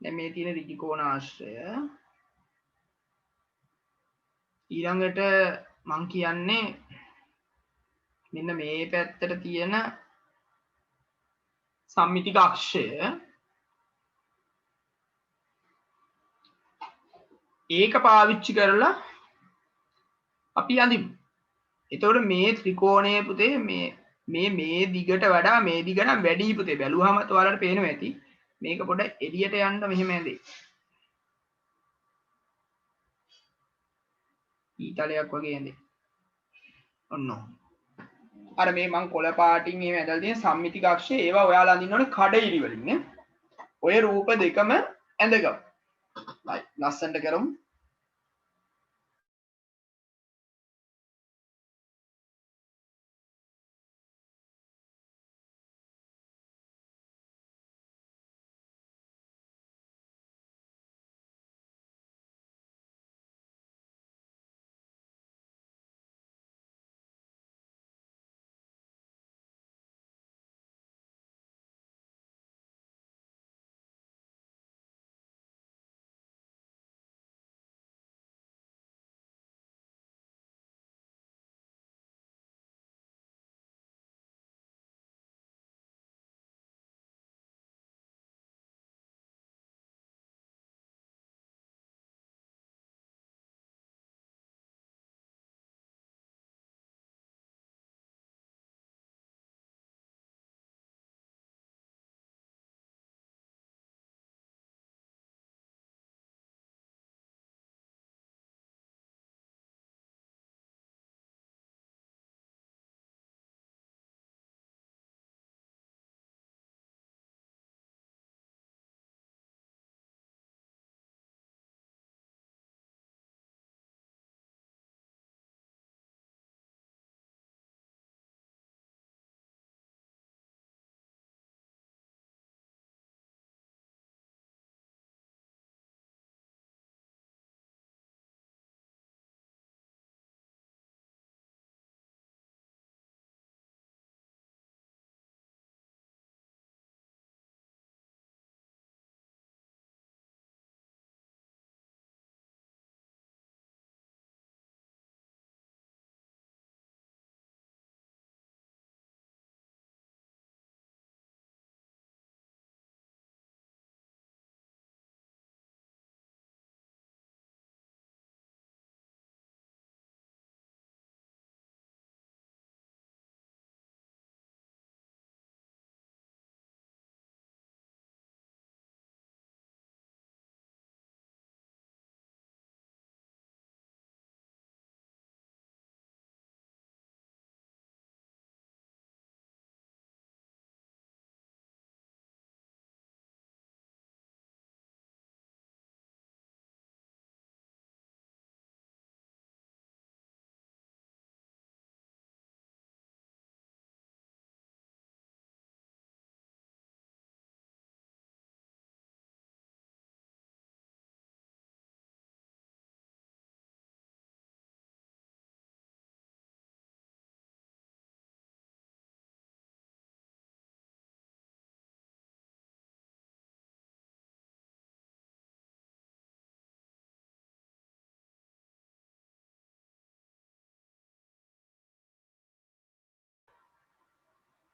දැන් මේ තියෙන ඍජු කෝණාශ්‍රය ඊළඟට මං කියන්නේ මෙන්න මේ පැත්තට තියෙන සම්මිතික අක්ෂය ඒක පාවිච්චි කරලා අපි අඳිමු. එතකොට මේ ත්‍රිකෝණයේ පුතේ මේ දිගට වඩා මේ දිග නම් වැඩි පුතේ. බැලුවාම ඔයාලට පේනවා ඇති. මේක පොඩ එළියට යන්න මෙහෙම ඇඳේ. ඊතලයක් වගේ ඇඳේ. ඔන්න. අර මේ මං කොළ පාටින් මේ ඇඳලා තියෙන සම්මිතික අක්ෂය ඒවා ඔයාලා අඳින්න ඕනේ කඩඉරි වලින් නේ. ඔය රූප දෙකම ඇඳගමු. ලස්සනට කරමු.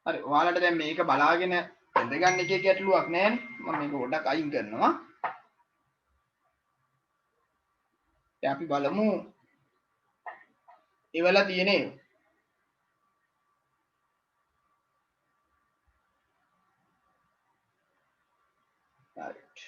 හරි ඔයාලට දැන් මේක බලාගෙන ඉඳගන්න එකේ ගැටලුවක් නැහැ මම මේක පොඩ්ඩක් අයින් කරනවා දැන් අපි බලමු ඒවල තියෙන right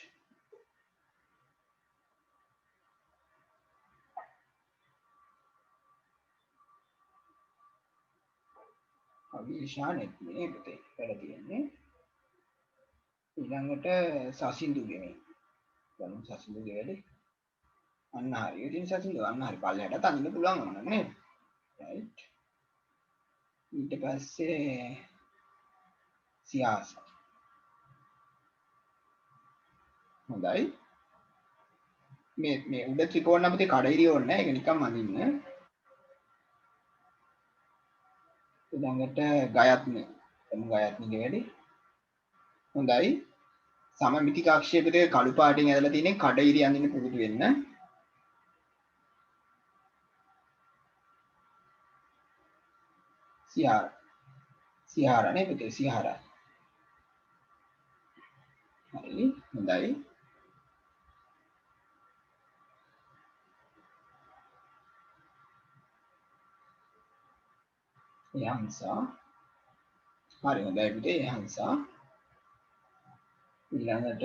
අවිශානෙත් මේ පුතේ වැඩ තියෙන්නේ ඊළඟට සසින්දුගේ මේ බලමු සසින්දුගේ වැඩේ අන්න හරි ඉතින් සසින්දු අන්න හරි පල්ලෙහාට අඳින්න පුළුවන් වුණා නේද right ඊට පස්සේ සියාස හොඳයි මේ උඩ ත්‍රිකෝණ අපිට කඩිරිය ඕනේ නැහැ ඒක නිකම්ම අඳින්න ඊළඟට ගයත්නේ එමු ගයත්නිගේ වැඩි හොඳයි සමමිතික ආක්ෂේපයේ කළු පාටින් ඇදලා තියෙන කඩිරිය අඳින්න පුරුදු වෙන්න සියාර නේ පුතේ සියාර හරි හොඳයි යහන්සා හරි හොඳයි පුතේ යහන්සා ඊළඟට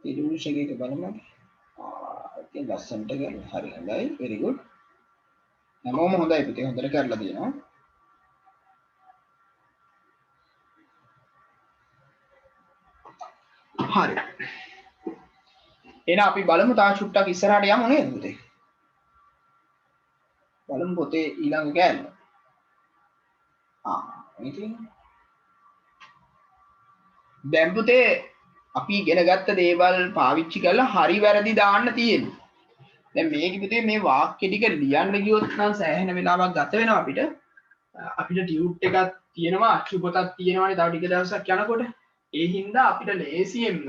පිරුෂකේක බලමු ඉතින් ලස්සනට කරලා හරි හොඳයි very good හැමෝම හොඳයි පුතේ හොඳට කරලා තියෙනවා හරි එහෙනම් අපි බලමු තා චුට්ටක් ඉස්සරහට යමු නේද පුතේ බලමු පුතේ ඊළඟ කෑල්ල ඉතින් දැන් පුතේ අපි ඉගෙන ගත්ත දේවල් පාවිච්චි කරලා හරි වැරදි දාන්න තියෙනවා දැන් මේක පුතේ මේ වාක්‍ය ටික ලියන්න ගියොත් නම් සෑහෙන වෙලාවක් ගත වෙනවා අපිට ටියුට් එකක් තියෙනවා අච්චු පොතක් තියෙනවානේ තව ටික දවසක් යනකොට ඒ හින්දා අපිට ලේසියෙන්ම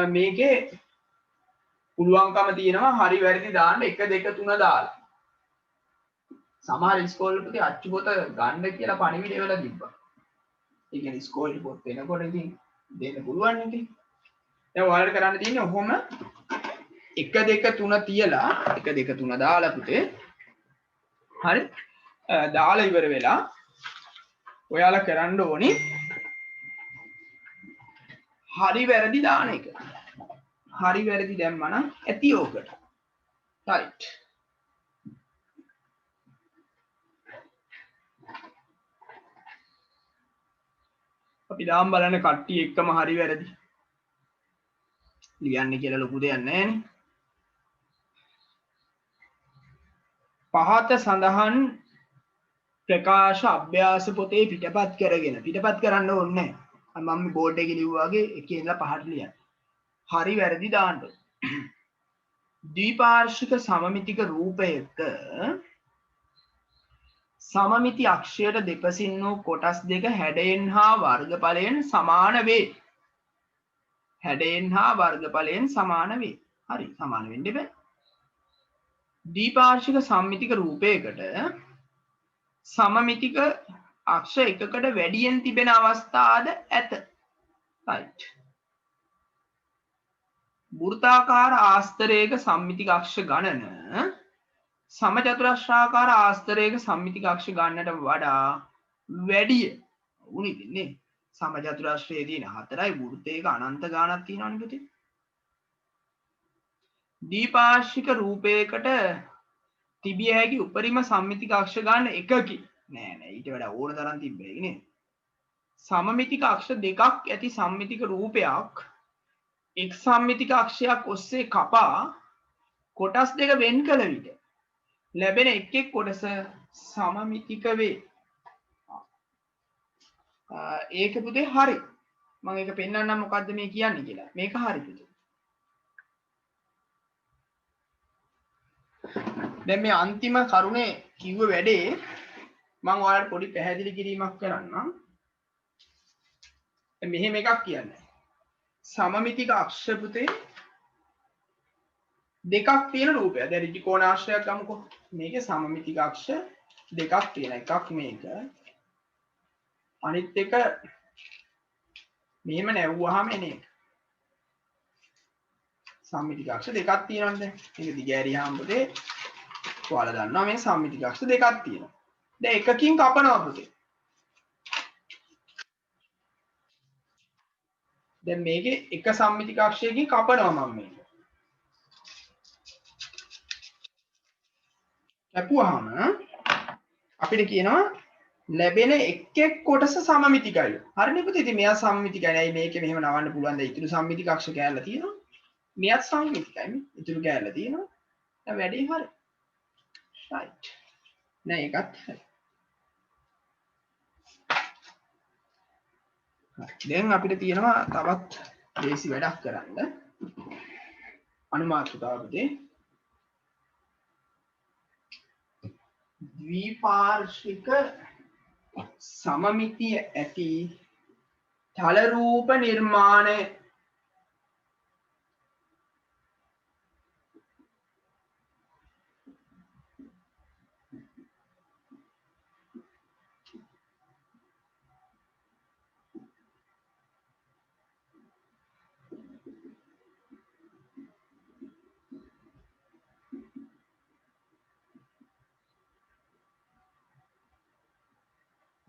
මේකේ පුළුවන්කම තියෙනවා හරි වැරදි දාන්න 1 2 3 දාලා සමහර ඉස්කෝලේ පුතේ අච්චු පොත ගන්න කියලා පණිවිඩය වල තිබ්බා ඒ කියන්නේ ඉස්කෝලේ පොත් වෙනකොට ඉතින් දෙන්න පුළුවන් ඉතින් දැන් ඔයාලට කරන්න තියෙන්නේ ඔහොම 1 2 3 තියලා 1 2 3 දාලා පුතේ හරි දාලා ඉවර වෙලා ඔයාලා කරන්න ඕනි හරි වැරදි දාන එක හරි වැරදි දැම්මා නම් ඇති ඕකට right අපි දාම් බලන්න කට්ටිය එක්කම හරි වැරදි ලියන්නේ කියලා ලොකු දෙයක් නැහැ නේ පහත සඳහන් ප්‍රකාශ අභ්‍යාස පොතේ පිටපත් කරගෙන පිටපත් කරන්න ඕනේ නැහැ මම බෝඩ් එකේ ලිව්වා වගේ එකේ ඉඳලා පහට ලියන්න හරි වැරදි දාන්න ද්විපාර්ශ්වික සමමිතික රූපයක සමමිති අක්ෂයට දෙපසින් වූ කොටස් දෙක හැඩයෙන් හා වර්ගඵලයෙන් සමාන වේ හැඩයෙන් හා වර්ගඵලයෙන් සමාන වේ හරි සමාන වෙන්න බෑ ද්විපාර්ශ්වික සම්මිතික රූපයකට සමමිතික අක්ෂ එකකට වැඩියෙන් තිබෙන අවස්ථාද ඇත right වෘත්තාකාර ආස්තරයක සම්මිතික අක්ෂ ගණන සමචතුරස්‍රාකාර ආස්තරයක සම්මිතික අක්ෂ ගණනට වඩා වැඩිය උනින්නේ සමචතුරස්‍රයේ තියෙන 4යි වෘත්තයක අනන්ත ගාණක් තියෙනවනේ පුතේ ද්විපාර්ශ්වික රූපයකට තිබිය හැකි උපරිම සම්මිතික අක්ෂ ගණන එකකි නෑ ඊට වඩා ඕන තරම් තිබ්බේ නේ සමමිතික අක්ෂ දෙකක් ඇති සම්මිතික රූපයක් එක් සම්මිතික අක්ෂයක් ඔස්සේ කපා කොටස් දෙක වෙන් කළ විට ලැබෙන එක් කොටස සමමිතික වේ ඒක පුතේ හරි මම ඒක පෙන්නන්නම් මොකද්ද මේ කියන්නේ කියලා මේක හරි පුතේ දැන් මේ අන්තිම කරුණේ කිව්ව වැඩේ මම ඔයාලට පොඩි පැහැදිලි කිරීමක් කරන්නම් මෙහෙම එකක් කියන්නේ සමමිතික අක්ෂ පුතේ දෙකක් තියෙන රූපයක් දැන් ත්‍රිකෝණාශ්‍රයක් ගමුකෝ මේකේ සමමිතික අක්ෂ දෙකක් තියෙන එකක් මේක අනිත් එක මෙහෙම නැවුවාම එන එක සම්මිතික අක්ෂ දෙකක් තියෙනවද මේක දිගෑරියාම පුතේ ඔයාලා දන්නවා මේ සම්මිතික අක්ෂ දෙකක් තියෙනවා දැන් එකකින් කපනවා පුතේ දැන් මේකේ එක සම්මිතික අක්ෂයකින් කපනවා මම මේක කැපුවාම අපිට කියනවා ලැබෙන එක් එක් කොටස සමමිතිකයි. හරිනේ පුතේ. ඉතින් මෙයා සමමිතිකයි. නෑ මේකේ මෙහෙම නවන්න පුළුවන්. දැන් ඉතුරු සම්මිතික අක්ෂ කෑල්ල තියෙනවා. මෙයාත් සමමිතිකයි නේ. ඉතුරු කෑල්ල තියෙනවා. දැන් වැඩේ හරි. right. නෑ ඒකත් හරි. දැන් අපිට තියෙනවා තවත් ලේසි වැඩක් කරන්න. අනුමාත්‍රතාව පුතේ. ද්විපාර්ශ්වික सममितीय ඇති තල රූප නිර්මාණය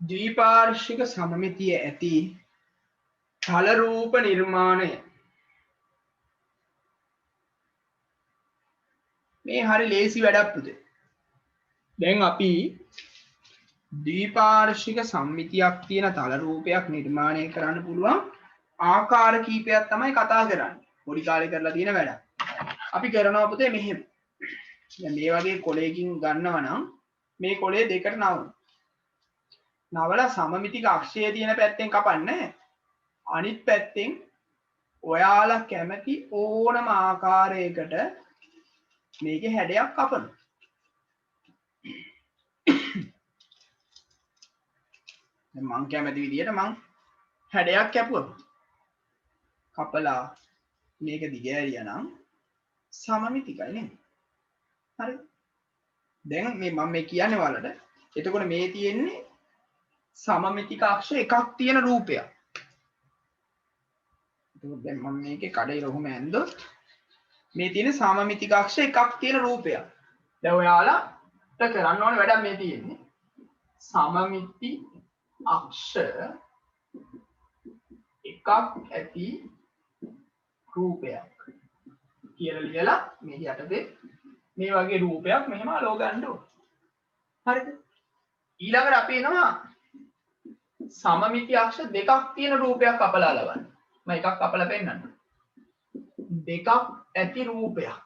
ද්විපාර්ශ්වික සමමිතිය ඇති තල රූප නිර්මාණය මේ හරි ලේසි වැඩක් පුතේ. දැන් අපි ද්විපාර්ශ්වික සම්මිතියක් තියෙන තල රූපයක් නිර්මාණය කරන්න පුළුවන් ආකාර කීපයක් තමයි කතා කරන්නේ. පොඩි කාලේ කරලා තියෙන වැඩක්. අපි කරනවා පුතේ මෙහෙම. දැන් මේ වගේ කොලයකින් ගන්නවා නම් මේ කොලේ දෙකට නවනවා. නවලා සමමිතික අක්ෂය තියෙන පැත්තෙන් කපන්නේ අනිත් පැත්තෙන් ඔයාලා කැමති ඕනම ආකාරයකට මේකේ හැඩයක් කපනවා. දැන් මං කැමති විදියට මං හැඩයක් කැපුවා. කපලා මේක දිගෑරියා නම් සමමිතිකයි නේද? හරි. දැන් මම මේ කියන්නේ ඔයාලට. එතකොට මේ තියෙන්නේ සමමිතික අක්ෂ එකක් තියෙන රූපයක්. එතකොට දැන් මම මේකේ කඩේ රොහුම ඇන්දොත් මේ තියෙන සමමිතික අක්ෂ එකක් තියෙන රූපයක්. දැන් ඔයාලට කරන්න ඕනේ වැඩක් මේ තියෙන්නේ. සමමිති අක්ෂ එකක් ඇති රූපයක් කියලා ලියලා මේ යටතේ මේ වගේ රූපයක් මෙහෙම අලෝ ගන්න ඕනේ. හරිද? ඊළඟට අපි එනවා සමමිති අක්ෂ දෙකක් තියෙන රූපයක් කපලා ලබන්න. මම එකක් කපලා පෙන්නන්න. දෙකක් ඇති රූපයක්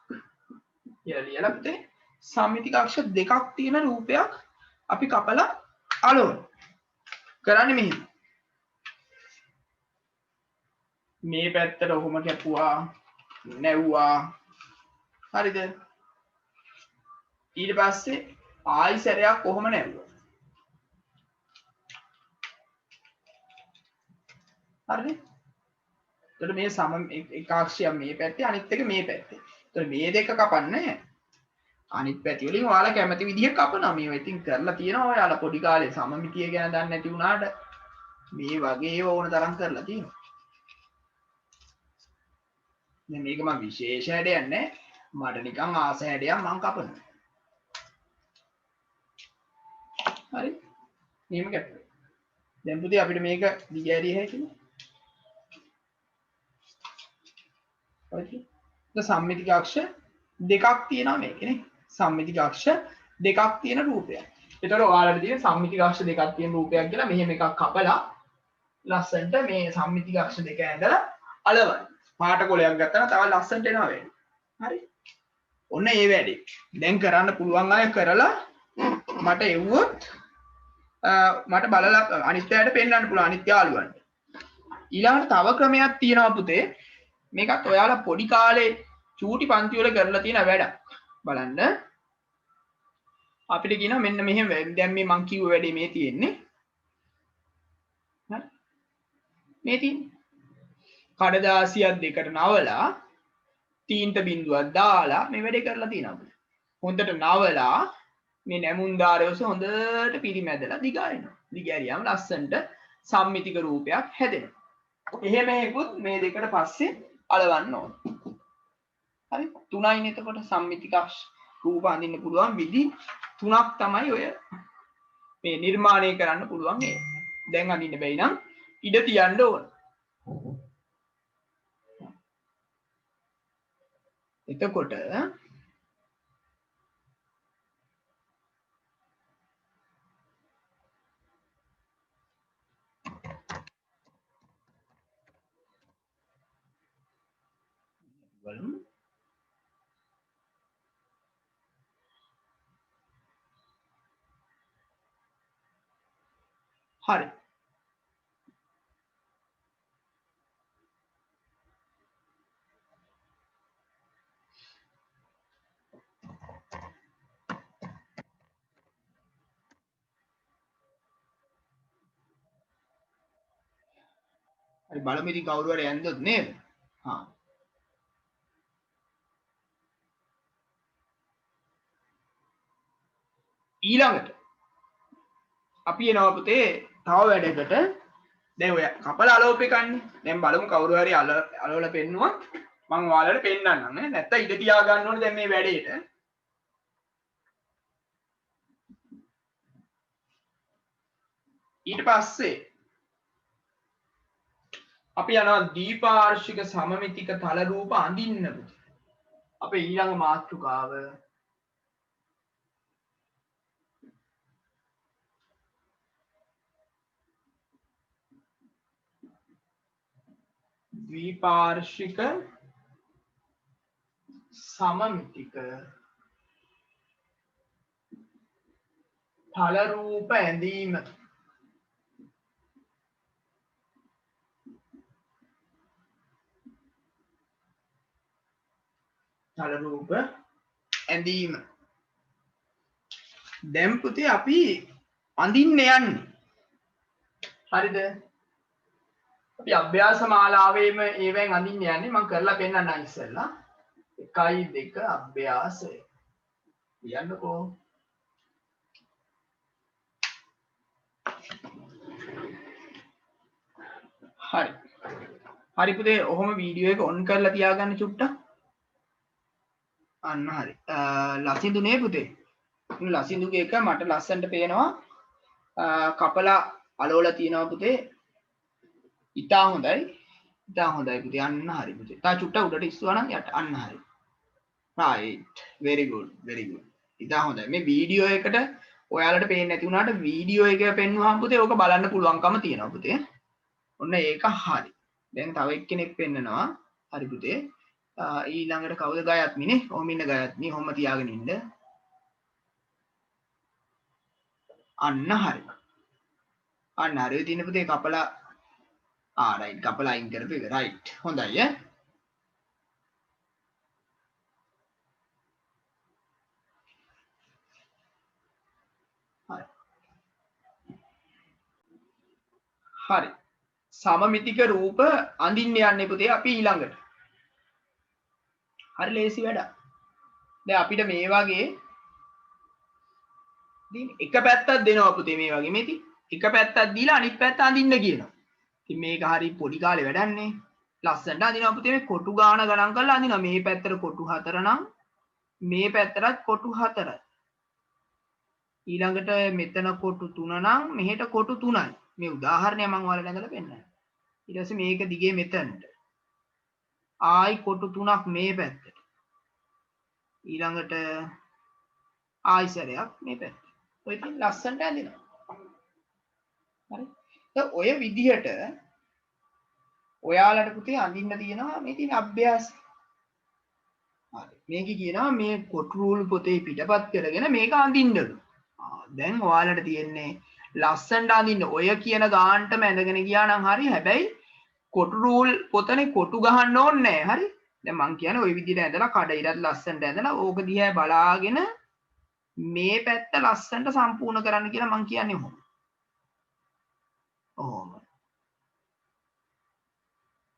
කියලා ලියලා පුතේ සමමිතික අක්ෂ දෙකක් තියෙන රූපයක් අපි කපලා අලවන. කරන්නේ මෙහෙම. මේ පැත්තට ඔහොම කැපුවා නැව්වා. හරිද? ඊට පස්සේ ආයි සැරයක් කොහොම නැව්වා. හරිද? එතකොට මේ සම එක අක්ෂයක් මේ පැත්තේ අනිත් එක මේ පැත්තේ. එතකොට මේ දෙක කපන්නේ අනිත් පැති වලින් ඔයාලා කැමති විදිහට කපනවා. මේවා ඉතින් කරලා තියෙනවා ඔයාලා පොඩි කාලේ සමමිතිය ගැන දන්නේ නැති වුණාට මේ වගේ ඕන තරම් කරලා තියෙනවා. දැන් මේක මම විශේෂ හැඩයක් නෑ. මට නිකන් ආස හැඩයක් මම කපනවා. හරි? මෙහෙම කැපුවා. දැන් පුතේ අපිට මේක දිගෑරිය හැකිද? හරි. දැන් සම්මිතික අක්ෂ දෙකක් තියෙනවා මේකේ නේ. සම්මිතික අක්ෂ දෙකක් තියෙන රූපයක්. ඒතකොට ඔයාලට තියෙන සම්මිතික අක්ෂ දෙකක් තියෙන රූපයක් කියලා මෙහෙම එකක් කපලා ලස්සනට මේ සම්මිතික අක්ෂ දෙක ඇඳලා අලවන්න. පාට කොලයක් ගත්තා නම් තව ලස්සනට එනවා වැඩි. හරි. ඔන්න ඒ වැඩේ. දැන් කරන්න පුළුවන් අය කරලා මට එව්වොත් මට බලලා අනිත් අයට පෙන්වන්න පුළුවන් අනිත් යාළුවන්ට. ඊළඟට තව ක්‍රමයක් තියෙනවා පුතේ. මේකත් ඔයාලා පොඩි කාලේ චූටි පන්ති වල කරලා තියෙන වැඩක්. බලන්න. අපිට කියනවා මෙන්න මෙහෙම දැන් මේ මං කිව්ව වැඩේ මේ තියෙන්නේ. හරි. මේ තියෙන්නේ. කඩදාසියක් දෙකට නවලා තීන්ත බිඳුවක් දාලා මේ වැඩේ කරලා තියෙනවා. හොඳට නවලා මේ නැමුන් ධාරය ඔස්සේ හොඳට පිරිමැදලා දිගාරිනවා. දිගෑරියාම ලස්සනට සම්මිතික රූපයක් හැදෙනවා. එහෙම එකකුත් මේ දෙකට පස්සේ අලවන්න ඕන. හරි 3යිනේ එතකොට සම්මිතික රූප අඳින්න පුළුවන් විදි 3ක් තමයි ඔය මේ නිර්මාණය කරන්න පුළුවන් ඒ. දැන් අඳින්න බැයි නම් ඉඩ තියන්න ඕන. එතකොට බලමු. හරි. හරි බලමු ඉතින් කවුරු හරි ඇන්දොත් නේද? හා. ඊළඟට අපි එනවා පුතේ තව වැඩකට. දැන් ඔය කපල අලෝපේ කන්නේ. දැන් බලමු කවුරු හරි අලවල පෙන්නුවා. මම ඔයාලට පෙන්නන්නම් නේ. නැත්තම් ඉඳ තියා ගන්න ඕනේ දැන් මේ වැඩේට. ඊට පස්සේ අපි යනවා දීපාර්ශ්වික සමමිතික තල රූප අඳින්න පුතේ. අපේ ඊළඟ මාතෘකාව ද්විපාර්ශ්වික සමමිතික තල රූප ඇඳීම. තල රූප ඇඳීම. දැන් පුතේ අපි අඳින්න යන්නේ. හරිද? අපි අභ්‍යාස මාලාවේම ඒවෙන් අඳින්න යන්නේ. මම කරලා පෙන්නන්නම් ඉස්සෙල්ලා. 1 2 අභ්‍යාසය. කියන්නකෝ. හරි. හරි පුතේ ඔහොම වීඩියෝ එක ඔන් කරලා තියාගන්න චුට්ටක්. අන්න හරි. ලසිඳුනේ පුතේ. ලසිඳුගේ එක මට ලස්සනට පේනවා. කපලා අලවලා තියෙනවා පුතේ. ඉතා හොඳයි. ඉතා හොඳයි පුතේ. අන්න හරි පුතේ. තා චුට්ටක් උඩට ඉස්සුවා නම් යට අන්න හරි. right. very good. very good. ඉතා හොඳයි. මේ වීඩියෝ එකට ඔයාලට පේන්නේ නැති වුණාට වීඩියෝ එක පෙන්වුවාම පුතේ ඕක බලන්න පුළුවන්කම තියෙනවා පුතේ. ඔන්න ඒක හරි. දැන් තව එක්කෙනෙක් පෙන්නනවා. හරි පුතේ. ඊළඟට කවුද ගයත්මිනේ? ඔහොම ඉන්න ගයත්මි. ඔහොම තියාගෙන ඉන්න. අන්න හරි. අන්න හරි. ඔය තියෙන පුතේ කපලා right. කපලා අයින් කරපු එක. right. හොඳයි ඈ. හරි. හරි. සමමිතික රූප අඳින්න යන්නේ පුතේ අපි ඊළඟට. හරි ලේසි වැඩක්. දැන් අපිට මේ වගේ එක පැත්තක් දෙනවා පුතේ මේ වගේ මේටි. එක පැත්තක් දීලා අනිත් පැත්ත අඳින්න කියනවා. ඉතින් මේක හරි පොඩි කාලේ වැඩන්නේ. ලස්සනට අඳිනවා පුතේ මේ කොටු ගාන ගණන් කරලා අඳිනවා. මේ පැත්තට කොටු 4 නම් මේ පැත්තටත් කොටු 4යි. ඊළඟට මෙතන කොටු 3 නම් මෙහෙට කොටු 3යි. මේ උදාහරණය මම ඔයාලට ඇඳලා පෙන්නන්නම්. ඊට පස්සේ මේක දිගේ මෙතනට. ආයි කොටු 3ක් මේ පැත්තට. ඊළඟට ආයි සැරයක් මේ පැත්තට. ඔය ඉතින් ලස්සනට ඇඳිනවා. හරි. දැන් ඔය විදිහට ඔයාලට පුතේ අඳින්න තියෙනවා මේ තියෙන අභ්‍යාසය. හරි. මේක කියනවා මේ කොටු රූල් පොතේ පිටපත් කරගෙන මේක අඳින්නලු. දැන් ඔයාලට තියෙන්නේ ලස්සනට අඳින්න ඔය කියන ගානටම ඇඳගෙන ගියා නම් හරි. හැබැයි කොටු රූල් පොතනේ කොටු ගහන්න ඕනේ නැහැ. හරි. දැන් මං කියන්නේ ওই විදිහට ඇඳලා කඩ ඉරත් ලස්සනට ඇඳලා ඕක දිහා බලාගෙන මේ පැත්ත ලස්සනට සම්පූර්ණ කරන්න කියලා මං කියන්නේ ඔහොම. ඔහොම.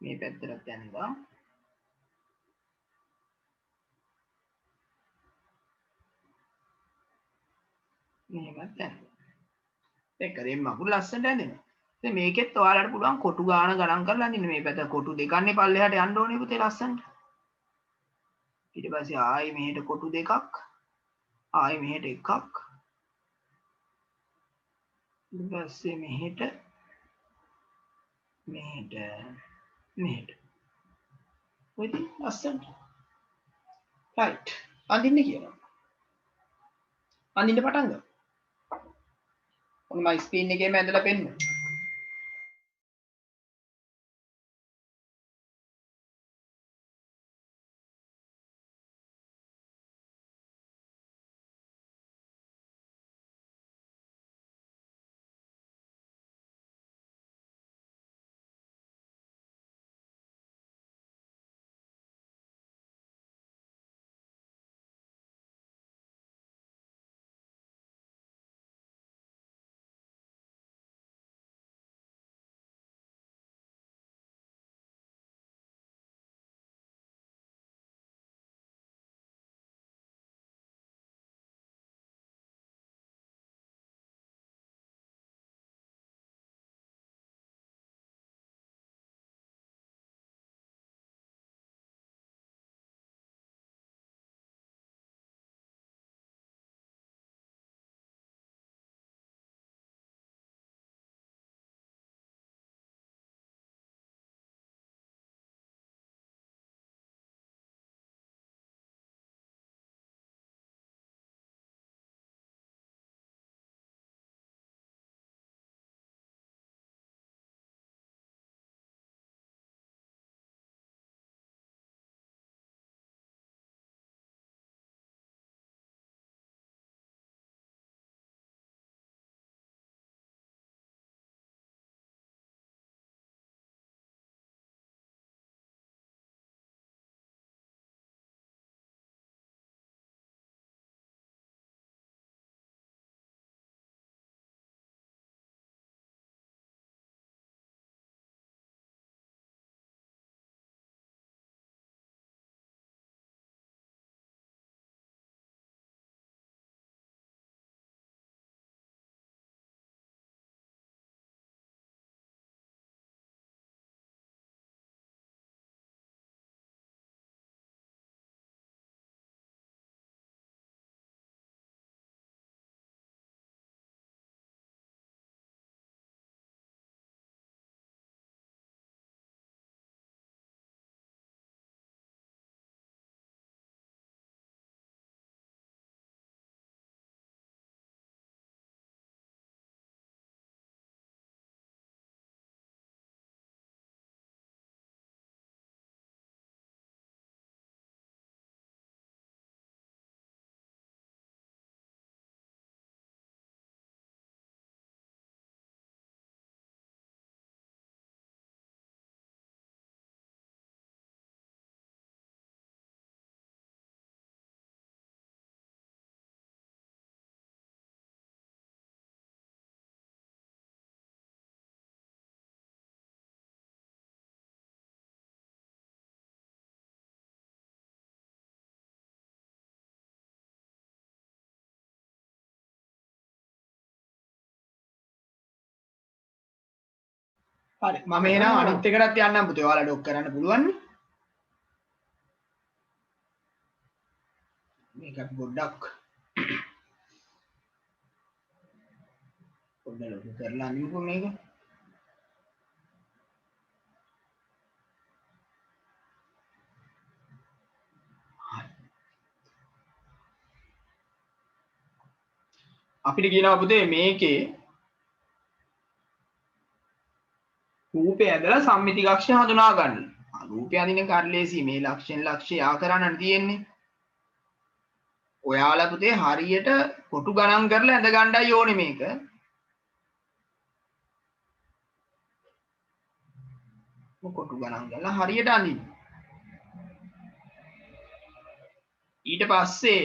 මේ පැත්තට ඇඳලා මෙහෙමත් දැන් කරේ මකුළු ලස්සනට ඇඳෙනවා. ඉතින් මේකෙත් ඔයාලට පුළුවන් කොටු ගාන ගණන් කරලා අඳින්න. මේ පැත්ත කොටු දෙකන්නේ පල්ලෙහාට යන්න ඕනේ පුතේ ලස්සනට. ඊට පස්සේ ආයි මෙහෙට කොටු දෙකක්, ආයි මෙහෙට එකක්, ඊට පස්සේ මෙහෙට ඔය ඉතින් ලස්සනට. රයිට්. අඳින්න කියනවා. අඳින්න පටන් ගමු. ඔන්න මම ස්ක්‍රීන් එකේම ඇඳලා පෙන්නනවා. හරි මම එහෙනම් අනිත් එකටත් යන්නම් පුතේ. ඔයාලා ඩොක් කරන්න පුළුවන් නේ. මේක අපි පොඩ්ඩක් ලොකු කරලා අනිමුකෝ මේක. අපිට කියනවා පුතේ මේකේ රූපය ඇදලා සම්මිති කක්ෂය හඳුනා ගන්න. රූපය අඳින කාර්යලේසි මේ ලක්ෂණ ලක්ෂය යා කරන්න තියෙන්නේ. ඔයාලා පුතේ හරියට කොටු ගණන් කරලා ඇඳ ගන්නයි ඕනේ මේක. කොටු ගණන් කරලා හරියට අඳින්න. ඊට පස්සේ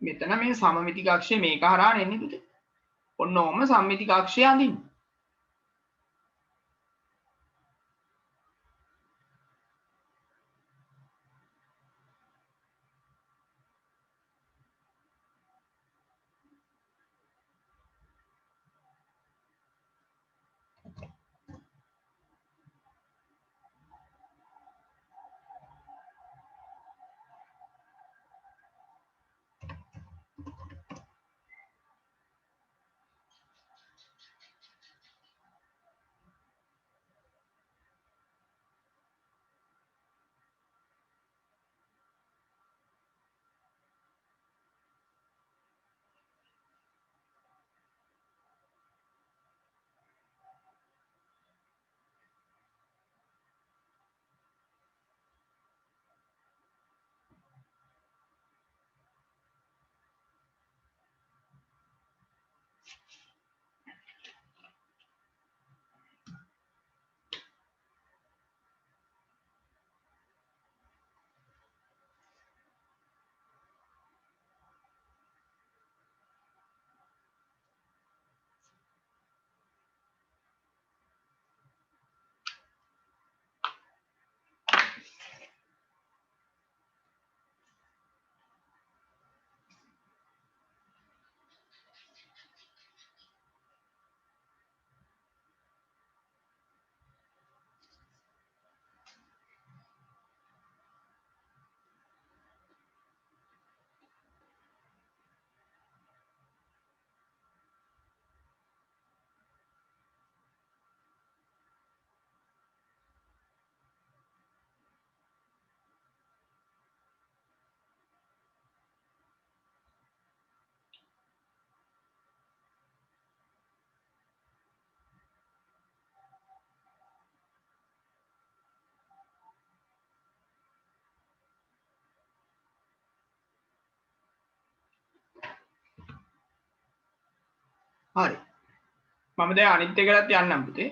මෙතන මේ සමමිති කක්ෂය මේක හරහා එන්නේ පුතේ. ඔන්න ඔහම සම්මිති කක්ෂය අඳින්න. හරි මම දැන් අනිත් එකටත් යන්නම් පුතේ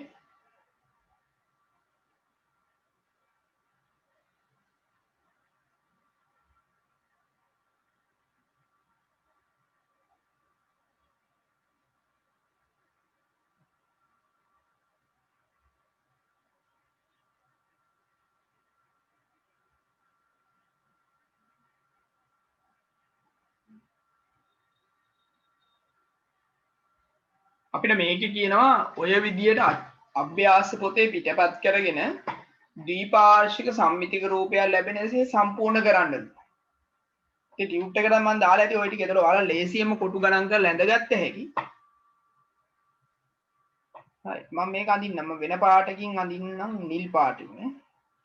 අපිට මේක කියනවා ඔය විදියට අභ්‍යාස පොතේ පිටපත් කරගෙන ද්විපාර්ශ්වික සම්මිතික රූපයක් ලැබෙනසේ සම්පූර්ණ කරන්න. ඒ ටියුට් එකට මම දාලා ඇති ඔය ටික ඒතර ඔයාලා ලේසියෙන්ම කොටු ගණන් කරලා ඇඳගත්ත හැකි. හරි මම මේක අඳින්නම් මම වෙන පාටකින් අඳින්නම් නිල් පාටින්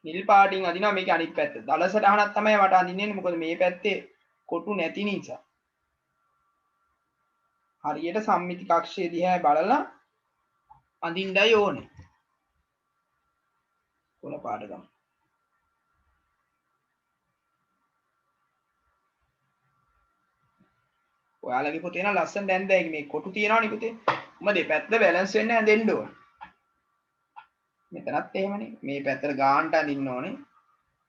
නිල් පාටින් අඳිනවා මේක අනිත් පැත්ත. දලසටහනක් තමයි මට අඳින්නේ මොකද මේ පැත්තේ කොටු නැති නිසා. හරියට සම්මිති කක්ෂයේ දිහා බලලා අඳින්නයි ඕනේ. කොන පාට ගමු. ඔයාලගේ පොතේ නම් ලස්සන දැන් දැයි මේ කොටු තියනවනේ පුතේ. උඹ දෙපැත්ත බැලන්ස් වෙන්න ඇඳෙන්න ඕනේ. මෙතනත් එහෙමනේ. මේ පැත්තට ගානට අඳින්න ඕනේ.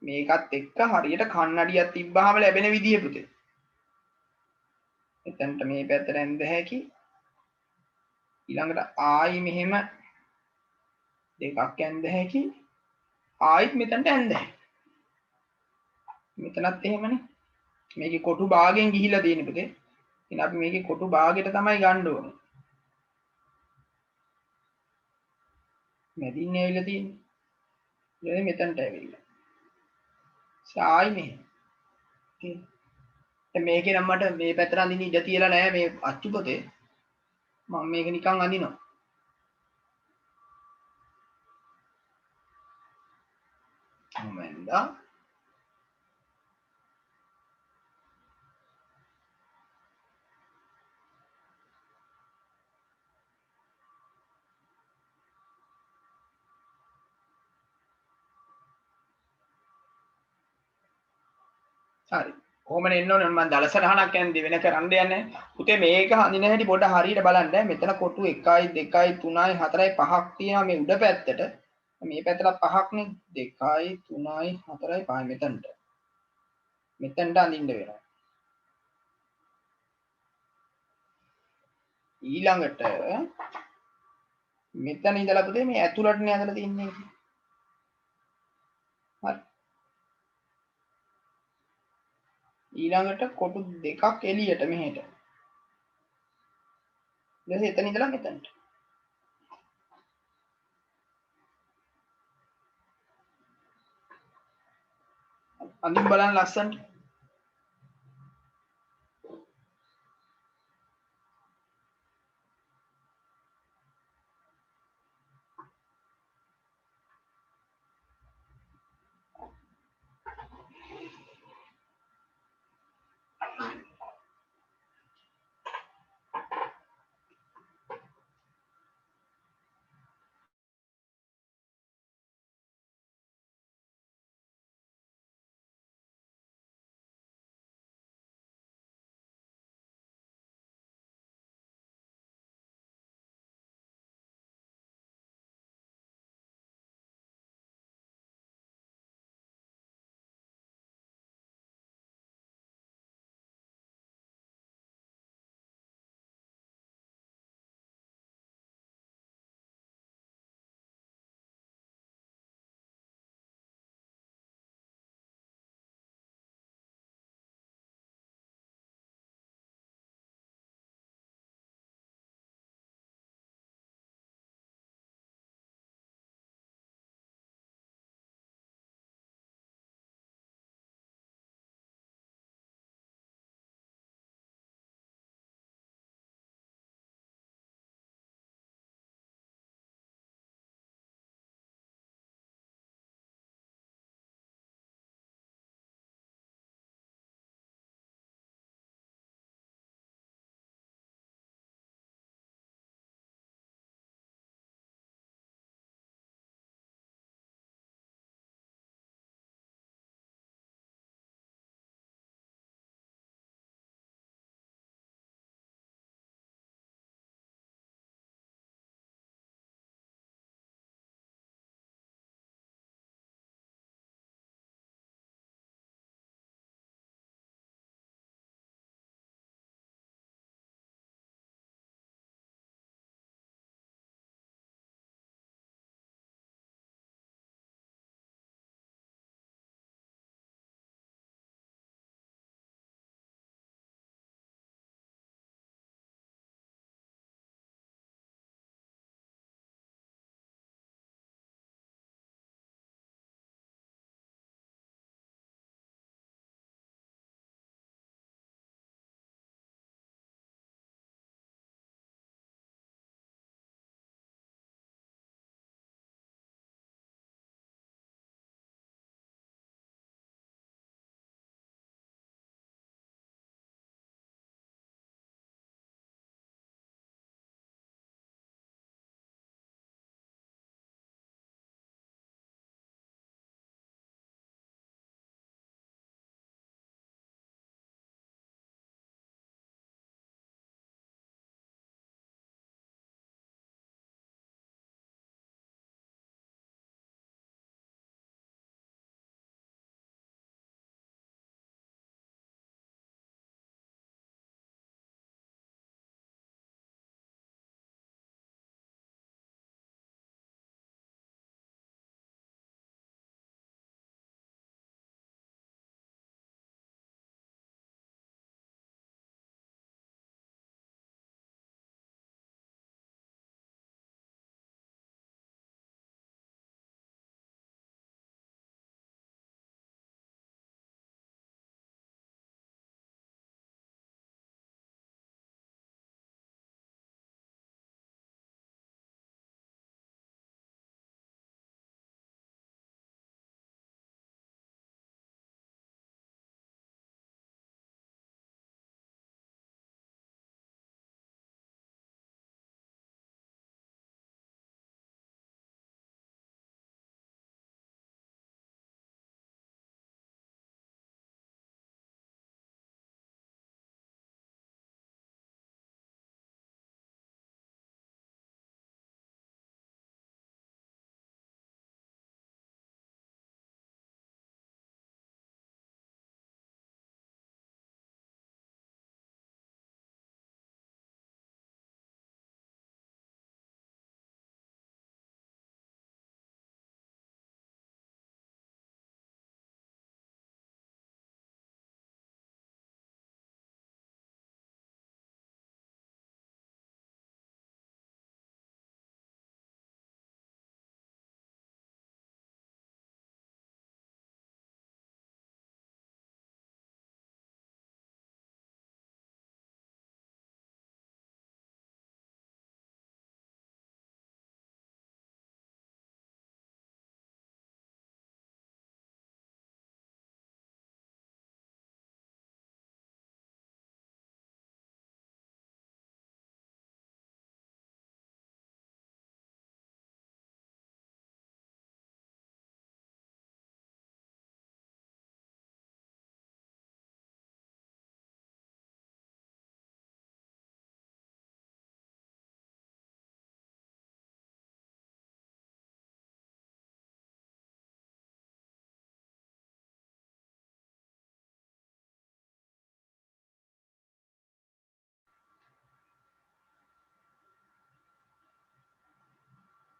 මේකත් එක්ක හරියට කන්නඩියක් තිබ්බහම ලැබෙන විදිය පුතේ. එතනට මේ පැත්තට ඇඳ හැකි. ඊළඟට ආයි මෙහෙම දෙකක් ඇඳ හැකි. ආයිත් මෙතනට ඇඳ හැකි. මෙතනත් එහෙමනේ. මේකේ කොටු භාගයෙන් ගිහිලා තියෙන පුතේ. ඉතින් අපි මේකේ කොටු භාගයට තමයි ගන්න ඕනේ. මැදින් ඇවිල්ලා තියෙන්නේ. ඊළඟ මෙතනට ඇවිල්ලා. සායි මෙහෙම. මේකේ නම් මට මේ පැත්තට අඳින්න ඉඩ තියලා නැහැ මේ අච්චු පොතේ. මම මේක නිකන් අඳිනවා. මොමෙන්දා හරි. කොහොමද එන්න ඕනේ මම දලසටහනක් යන්නේ වෙන කරන්න යන්නේ. පුතේ මේක හඳින හැටි පොඩ හරියට බලන්න. මෙතන කොටු 1යි 2යි 3යි 4යි 5ක් තියෙනවා මේ උඩ පැත්තට. මේ පැත්තට 5ක් නේ 2යි 3යි 4යි 5යි මෙතනට. මෙතනට අඳින්න වෙනවා. ඊළඟට මෙතන ඉඳලා පුතේ මේ ඇතුළටනේ ඇදලා තින්නේ. හරි. ඊළඟට කොටු දෙකක් එළියට මෙහෙට. ඊට පස්සේ එතන ඉඳලා මෙතනට. අඳින්න බලන්න ලස්සනට.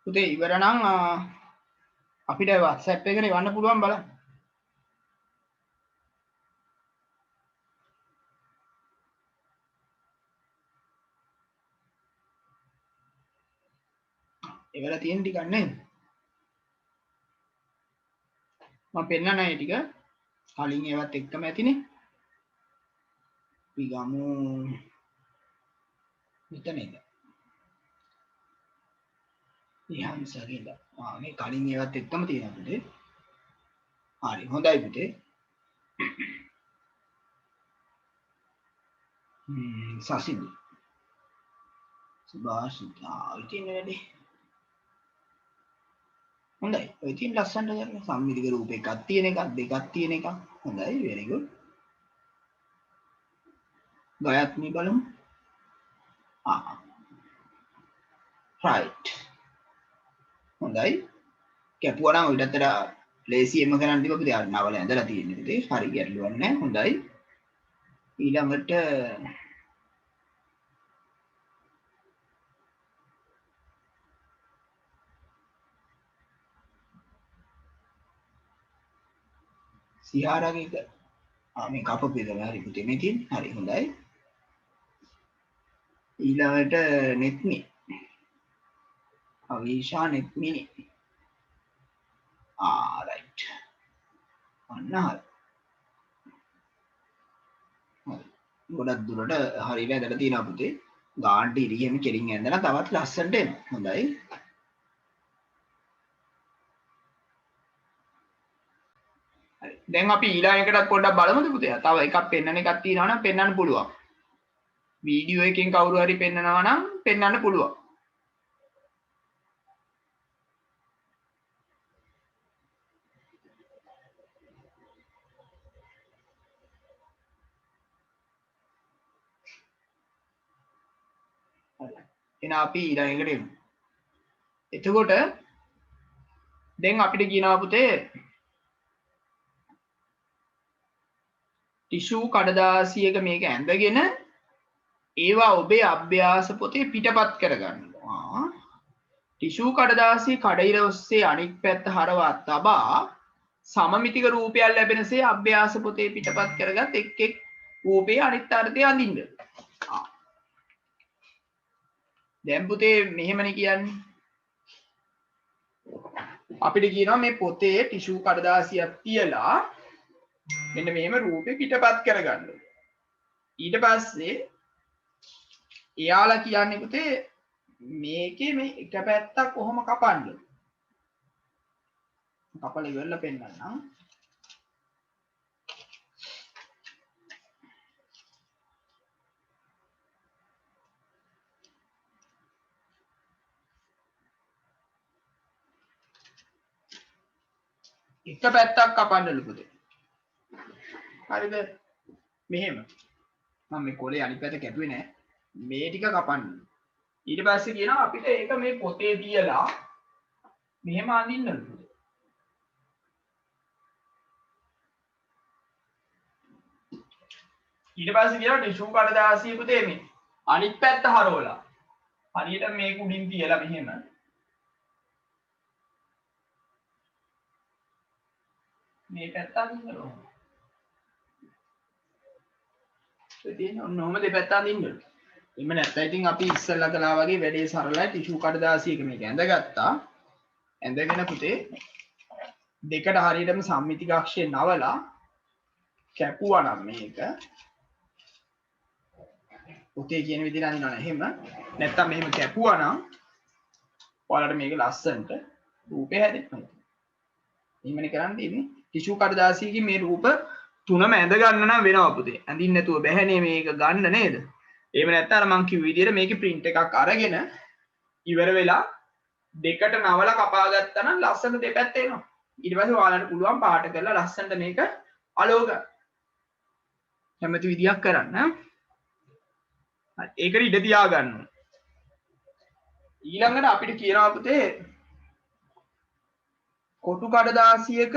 පුතේ ඉවර නම් අපිට WhatsApp එකට එවන්න පුළුවන් බලන්න. ඉවර තියෙන ටිකක් නේද? මම පෙන්නන අය ටික කලින් ඒවත් එක්කම ඇතිනේ. අපි ගමු මෙතන ඉඳන්. ඉහම්සගෙද. මේ කලින් ඒවත් එක්කම තියෙනවා පුතේ. හරි හොඳයි පුතේ. සසිදු. සුභාෂිතා ඉතින් වැඩි. හොඳයි. ඔය ඉතින් ලස්සනට කරලා සම්මිතික රූප එකක් තියෙන එකක් දෙකක් තියෙන එකක්. හොඳයි very good. ගයත්නි බලමු. right. හොඳයි. කැපුවා නම් ඔයිටත් වඩා ලේසියෙන්ම කරන්න තිබ්බ පුතේ. නවල ඇඳලා තියෙන්නේ පුතේ. හරි ගැටලුවක් නැහැ. හොඳයි. ඊළඟට සිහාරගේ මේ කපපු එක හරි පුතේ මේ තියෙන්නේ. හරි හොඳයි. ඊළඟට නෙත්මි. අවිෂා නෙත්මිනි. right. අන්න හරි. ගොඩක් දුරට හරි වැදලා තියෙනවා පුතේ. ගාන්ට ඉරියෙම කෙලින් ඇඳලා තවත් ලස්සනට එනවා. හොඳයි. හරි. දැන් අපි ඊළඟටත් පොඩ්ඩක් බලමුද පුතේ? තව එකක් පෙන්වන්න එකක් තියෙනවා නම් පෙන්වන්න පුළුවන්. වීඩියෝ එකෙන් කවුරු හරි පෙන්නනවා නම් පෙන්වන්න පුළුවන්. එන අපි ඊළඟට එමු. එතකොට දැන් අපිට කියනවා පුතේ ටිෂු කඩදාසියක මේක ඇඳගෙන ඒවා ඔබේ අභ්‍යාස පොතේ පිටපත් කරගන්නවා. ටිෂු කඩදාසිය කඩිර ඔස්සේ අනික් පැත්ත හරවා තබා සමමිතික රූපයක් ලැබෙනසේ අභ්‍යාස පොතේ පිටපත් කරගත් එක් එක් රූපයේ අනිත් අර්ථය අඳින්න. දැන් පුතේ මෙහෙමනේ කියන්නේ. අපිට කියනවා මේ පොතේ ටිෂු කඩදාසියක් තියලා මෙන්න මෙහෙම රූපේ පිටපත් කරගන්න. ඊට පස්සේ එයාලා කියන්නේ පුතේ මේකේ මේ එක පැත්තක් කොහොම කපන්න. කපලා ඉවරලා පෙන්නන්නම්. එක පැත්තක් කපන්නලු පුතේ. හරිද? මෙහෙම. මම මේ කොලේ අනිත් පැත්ත කැපුවේ නෑ. මේ ටික කපන්න. ඊට පස්සේ කියනවා අපිට ඒක මේ පොතේ තියලා මෙහෙම අඳින්නලු. ඊට පස්සේ කියනවා ටිෂු කඩදාසිය පුතේ මේ අනිත් පැත්ත හරවලා. හරියට මේක උඩින් තියලා මෙහෙම. මේ පැත්ත අඳින්නලු. ඉතින් ඔන්නෝම දෙපැත්ත අඳින්නලු. එimhe නැත්නම් ඉතින් අපි ඉස්සෙල්ලා කළා වගේ වැඩේ සරලයි. ටිෂු කඩදාසියක මේක ඇඳගත්තා. ඇඳගෙන පුතේ දෙකට හරියටම සම්මිතික අක්ෂය නවලා කැපුවා නම් මේක පොතේ කියන විදිහට අඳිනවා නේද? එහෙම නැත්නම් මෙහෙම කැපුවා නම් ඔයාලට මේක ලස්සනට රූපේ හැදෙනවා. එහෙමනේ කරන්න තියෙන්නේ. ටිෂු කඩදාසියකින් මේ රූප තුනම ඇඳ ගන්න නම් වෙනවා පුතේ. ඇඳින්න නැතුව බැහැනේ මේක ගන්න නේද? එහෙම නැත්නම් අර මං කිව්ව විදිහට මේකේ print එකක් අරගෙන ඉවර වෙලා දෙකට නවලා කපා ගත්තා නම් ලස්සන දෙපැත්ත එනවා. ඊට පස්සේ ඔයාලට පුළුවන් පාට කරලා ලස්සනට මේක අලෝක ගන්න. කැමති විදියක් කරන්න. හරි. ඒකට ඉඩ තියා ගන්න. ඊළඟට අපිට කියනවා පුතේ කොටු කඩදාසියක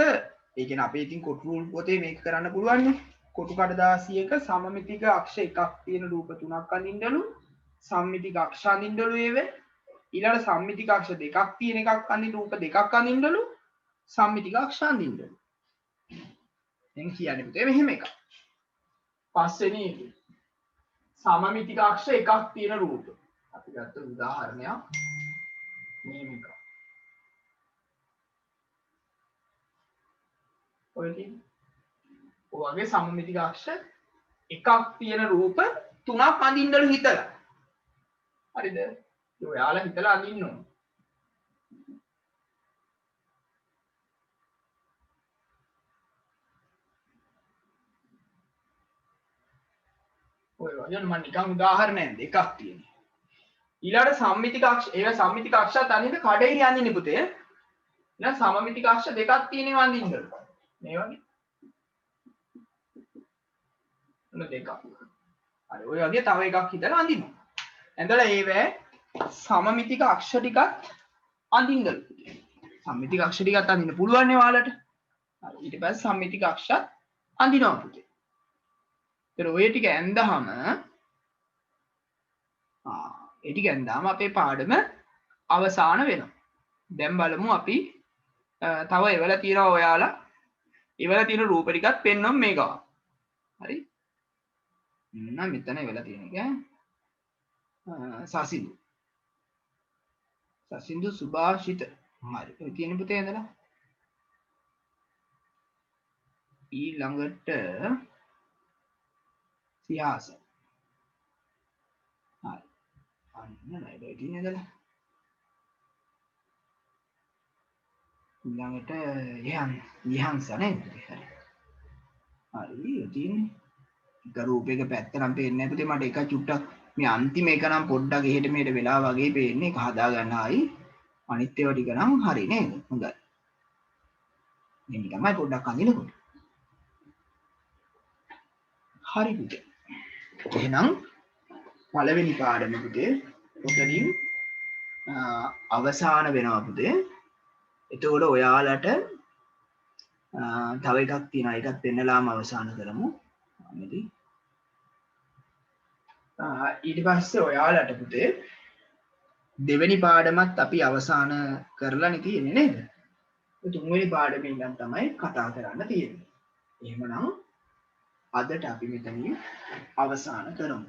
ඒ කියන්නේ අපේ ඉතින් කොටු රූල් පොතේ මේක කරන්න පුළුවන් නේ. කොටු කඩදාසියක සමමිතික අක්ෂ එකක් තියෙන රූප තුනක් අඳින්නලු. සම්මිතික අක්ෂ අඳින්නලු ඒවේ. ඊළඟ සම්මිතික අක්ෂ දෙකක් තියෙන එකක් අඳින්න රූප දෙකක් අඳින්නලු සම්මිතික අක්ෂ අඳින්නලු. දැන් කියන්නේ පුතේ මෙහෙම එකක්. පස්වෙනි සමමිතික අක්ෂ එකක් තියෙන රූප. අපි ගත්ත උදාහරණයක් මෙහෙම එකක්. ඔය තියෙන්නේ. ඔයගේ සමමිතික අක්ෂ එකක් තියෙන රූප තුනක් අඳින්නලු හිතලා. හරිද? ඔයාලා හිතලා අඳින්න ඕන. ඔය වගේ මම නිකන් උදාහරණයක් දෙකක් තියෙනවා. ඊළඟට සම්මිතික අක්ෂ ඒක සම්මිතික අක්ෂත් අඳින්න කඩේරි අඳින්නේ පුතේ. ඊළඟ සමමිතික අක්ෂ දෙකක් තියෙනවා අඳින්නලු. මේ වගේ. ඔන්න දෙකක්. හරි ඔය වගේ තව එකක් හිතලා අඳිනවා. එතකොට ඒවැ සමමිතික අක්ෂ ටිකක් අඳින්නලු. සම්මිතික අක්ෂ ටිකක් අඳින්න පුළුවන් නේ ඔයාලට. හරි ඊට පස්සේ සම්මිතික අක්ෂත් අඳිනවා පුතේ. ඒතර ඔය ටික ඇඳහම ඒ ටික ඇඳාම අපේ පාඩම අවසන් වෙනවා. දැන් බලමු අපි තව එවල තියෙනවා ඔයාලා එවල තියෙන රූප ටිකත් පෙන්වමු මේ ගාව. හරි? මෙන්න මෙතන එවල තියෙන එක සසින්දු. සසින්දු සුභාෂිත. හරි. ඔය තියෙන පුතේ ඇඳලා. ඊළඟට සියාස. හරි. අන්න නේද ඔය තියෙන ඇඳලා. ඊළඟට යහන්ස නේද? හරි. හරි ඔය තියෙන්නේ. එක රූපයක පැත්ත නම් පේන්නේ නැහැ පුතේ මට එක චුට්ටක් මේ අන්තිම එක නම් පොඩ්ඩක් එහෙට මෙහෙට වෙලා වගේ පේන්නේ ඒක හදා ගන්න ආයි අනිත් ඒවා ටික නම් හරි නේද හොඳයි මේ තමයි පොඩ්ඩක් අඳිනකොට හරි පුතේ එහෙනම් පළවෙනි පාඩම පුතේ ඔතනින් අවසාන වෙනවා පුතේ එතකොට ඔයාලට තව එකක් තියෙනවා ඒකත් පෙන්නලාම අවසන් කරමු ඊට පස්සේ ඔයාලට පුතේ දෙවෙනි පාඩමත් අපි අවසන් කරලානේ තියෙන්නේ නේද? තුන්වෙනි පාඩමේ ඉඳන් තමයි කතා කරන්න තියෙන්නේ. එහෙමනම් අදට අපි මෙතනින් අවසන් කරමු.